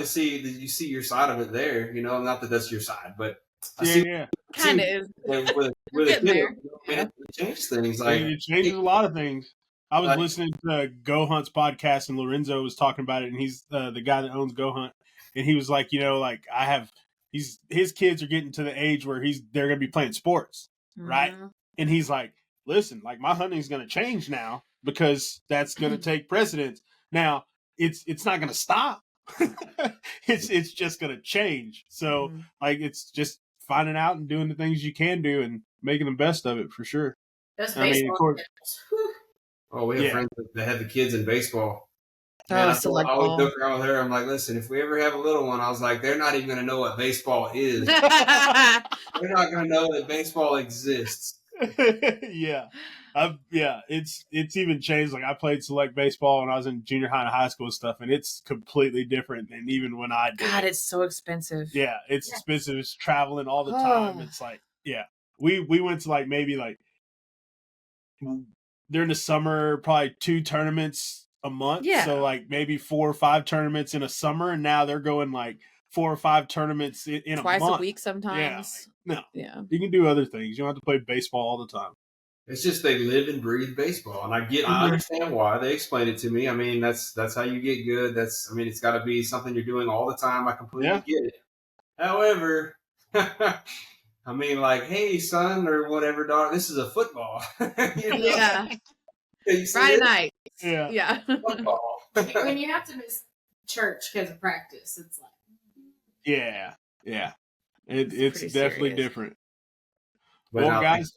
see that you see your side of it there. You know, not that that's your side, but I see kind of with a kid. You know, it changes things. Like it changes a lot of things. I was listening to Go Hunt's podcast, and Lorenzo was talking about it, and he's the guy that owns Go Hunt, and he was like, you know, like his kids are getting to the age where they're going to be playing sports. Right. And he's like, listen, like my hunting's going to change now because that's going to take precedence. Now it's not going to stop. it's just going to change. So like, it's just finding out and doing the things you can do and making the best of it for sure. That's baseball. Of course. Oh, we have friends that have the kids in baseball. Man, I always joke around with her. I'm like, listen, if we ever have a little one, I was like, they're not even going to know what baseball is. They're not going to know that baseball exists. It's even changed. Like I played select baseball when I was in junior high and high school and stuff, and it's completely different than even when I did. God, it's so expensive. Yeah, it's expensive. It's traveling all the time. It's like, we went to like maybe like during the summer, probably 2 tournaments a month. So like maybe 4 or 5 tournaments in a summer, and now they're going like 4 or 5 tournaments in a month. Twice a week sometimes. You can do other things. You don't have to play baseball all the time. It's just they live and breathe baseball, and I understand why. They explained it to me. I mean, that's how you get good. It's got to be something you're doing all the time. I completely get it. However, I mean, like, hey, son, or whatever, dog, this is a football. You know? Friday night. Yeah. Football. When you have to miss church because of practice, it's like. It's definitely serious. different. Well, guys,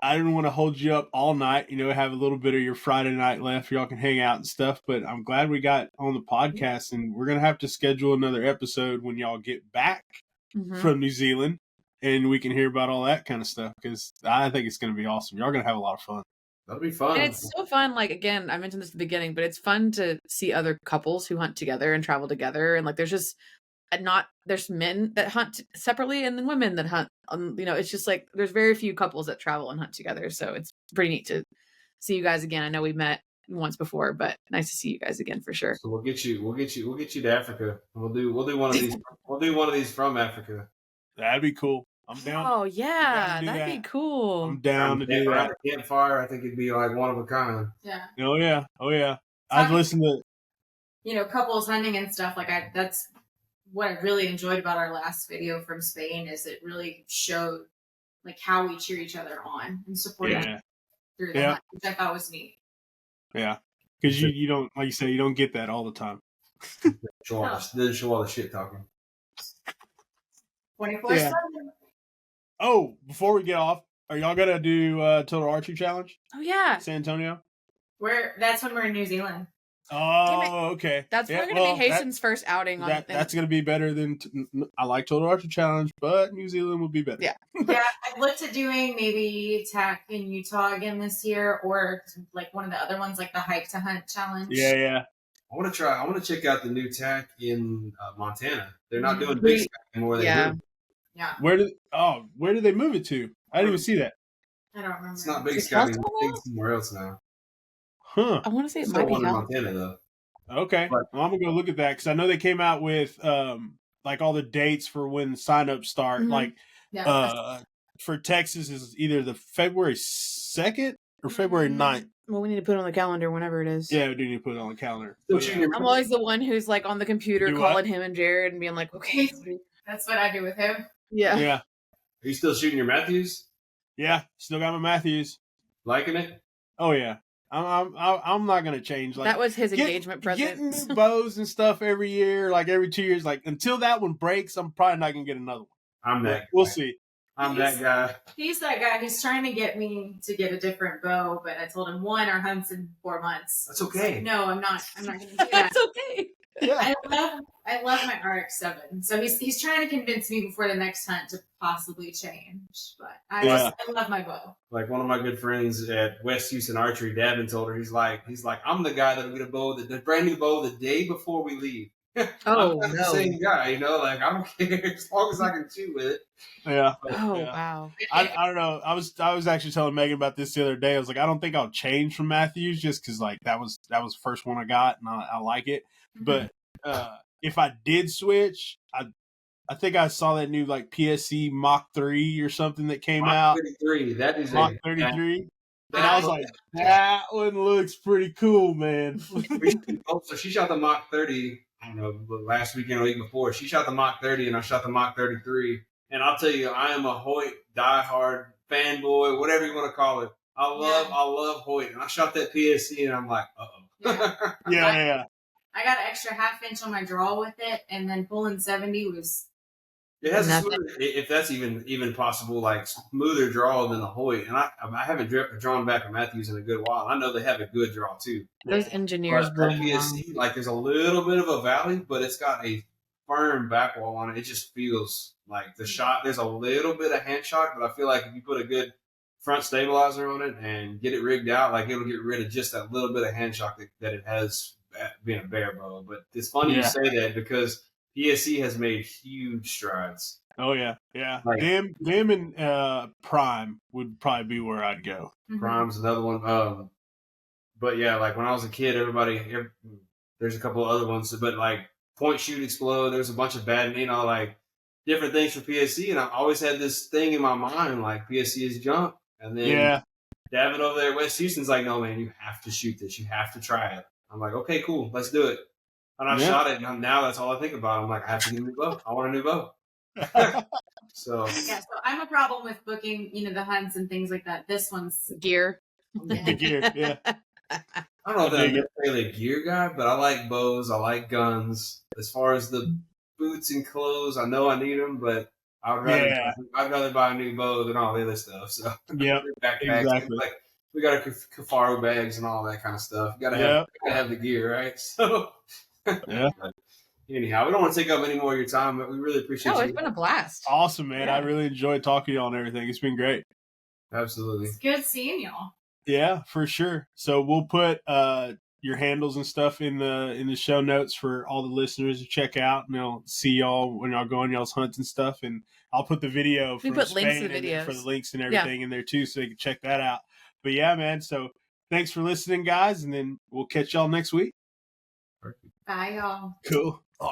I didn't want to hold you up all night. You know, have a little bit of your Friday night left. Y'all can hang out and stuff. But I'm glad we got on the podcast, and we're gonna have to schedule another episode when y'all get back from New Zealand, and we can hear about all that kind of stuff because I think it's gonna be awesome. Y'all gonna have a lot of fun. That'll be fun. And it's so fun. Like, again, I mentioned this at the beginning, but it's fun to see other couples who hunt together and travel together. And like, there's men that hunt separately and then women that hunt. You know, it's just like, there's very few couples that travel and hunt together. So it's pretty neat to see you guys again. I know we met once before, but nice to see you guys again for sure. So we'll get you to Africa. We'll do one of these. We'll do one of these from Africa. That'd be cool. I'm down. Oh yeah, that'd be cool. I'm down to do that. Campfire, I think it'd be like one of a kind. Yeah. Oh yeah. I've listened to, couples hunting and stuff. Like that's what I really enjoyed about our last video from Spain is it really showed like how we cheer each other on and support each other through the hunt, which I thought was neat. Yeah, because you don't, like you say, you don't get that all the time. Didn't show all the shit talking. 24/7. Oh, before we get off, are y'all gonna do Total Archery Challenge? Oh yeah, San Antonio. That's when we're in New Zealand. Oh, okay. That's going to be Hasten's first outing on that. That's going to be better than I like Total Archery Challenge, but New Zealand would be better. Yeah, I've looked at doing maybe TAC in Utah again this year, or like one of the other ones, like the Hike to Hunt Challenge. Yeah. I want to check out the new TAC in Montana. They're not doing big sky anymore. Yeah. Where did they move it to? I didn't even see that. I don't remember. It's not big sky. It's somewhere else now. Huh. I want to say it Still might be in Montana though. Okay. Well, I'm gonna go look at that because I know they came out with like all the dates for when signups start. Like for Texas is either the February 2nd or February 9th. Well, we need to put it on the calendar whenever it is. Yeah, we do need to put it on the calendar. I'm always the one who's like on the computer calling him and Jared and being like, okay. That's what I do with him. Yeah. Are you still shooting your Matthews? Yeah, still got my Matthews. Liking it? Oh yeah. I'm not gonna change. Like, that was his engagement present. Getting new bows and stuff every year, like every 2 years. Like until that one breaks, I'm probably not gonna get another one. I'm that. We'll see. I'm that guy. He's that guy. He's trying to get me to get a different bow, but I told him, one, our hunt's in 4 months. That's okay. Like, no, I'm not going to do that. That's okay. Yeah. I love my RX-7. So he's trying to convince me before the next hunt to possibly change. But I love my bow. Like one of my good friends at West Houston Archery, Davin told her, he's like, I'm the guy that'll get a bow, the brand new bow the day before we leave. Oh, I'm the same guy, you know, like I don't care as long as I can shoot with it. Yeah. Oh, yeah. wow. I don't know. I was actually telling Megan about this the other day. I was like, I don't think I'll change from Matthews just because like that was the first one I got and I like it. But if I did switch, I think I saw that new like PSC Mach 3 or something that came out. 33. That is Mach 33. And I was like, that one looks pretty cool, man. So she shot the Mach 30, I don't know, last weekend or the week before. She shot the Mach 30 and I shot the Mach 33. And I'll tell you, I am a Hoyt diehard fanboy, whatever you want to call it. I love Hoyt. And I shot that PSC and I'm like, uh-oh. Yeah. I got an extra half inch on my draw with it, and then pulling 70 was... It has a smoother, if that's even possible, like smoother draw than a Hoyt. And I haven't drawn back a Matthews in a good while. I know they have a good draw too. Those engineers But PSC, like there's a little bit of a valley, but it's got a firm back wall on it. It just feels like the shot. There's a little bit of hand shock, but I feel like if you put a good front stabilizer on it and get it rigged out, like it'll get rid of just that little bit of hand shock that it has being a bare bow. But it's funny you say that because PSC has made huge strides. Oh yeah. Like, them and Prime would probably be where I'd go. Prime's another one. But yeah, like when I was a kid, there's a couple of other ones, but like Point Shoot Explode, there's a bunch of bad, like different things for PSC, and I always had this thing in my mind like PSC is junk. And then Davin over there at West Houston's like, no man, you have to shoot this, you have to try it. I'm like, okay, cool, let's do it. And I shot it, and now that's all I think about. I'm like, I have to get a new bow. I want a new bow. So I'm a problem with booking, the hunts and things like that. This one's gear. The gear, yeah. I don't know if I'm necessarily a gear guy, but I like bows. I like guns. As far as the boots and clothes, I know I need them, but I'd rather buy a new bow than all the other stuff. So backpacks, exactly. Like we got our Kafaro bags and all that kind of stuff. You gotta have the gear, right? So anyhow, we don't want to take up any more of your time, but we really appreciate you. It's been a blast. Awesome, man. I really enjoyed talking to y'all and everything. It's been great. Absolutely. It's good seeing y'all. Yeah, for sure. So we'll put your handles and stuff in the show notes for all the listeners to check out, and they'll see y'all when y'all go on y'all's hunts and stuff. And I'll put the video for links to the videos for the links and everything in there too, so you can check that out. But yeah, man. So thanks for listening, guys, and then we'll catch y'all next week. Bye, y'all. Cool.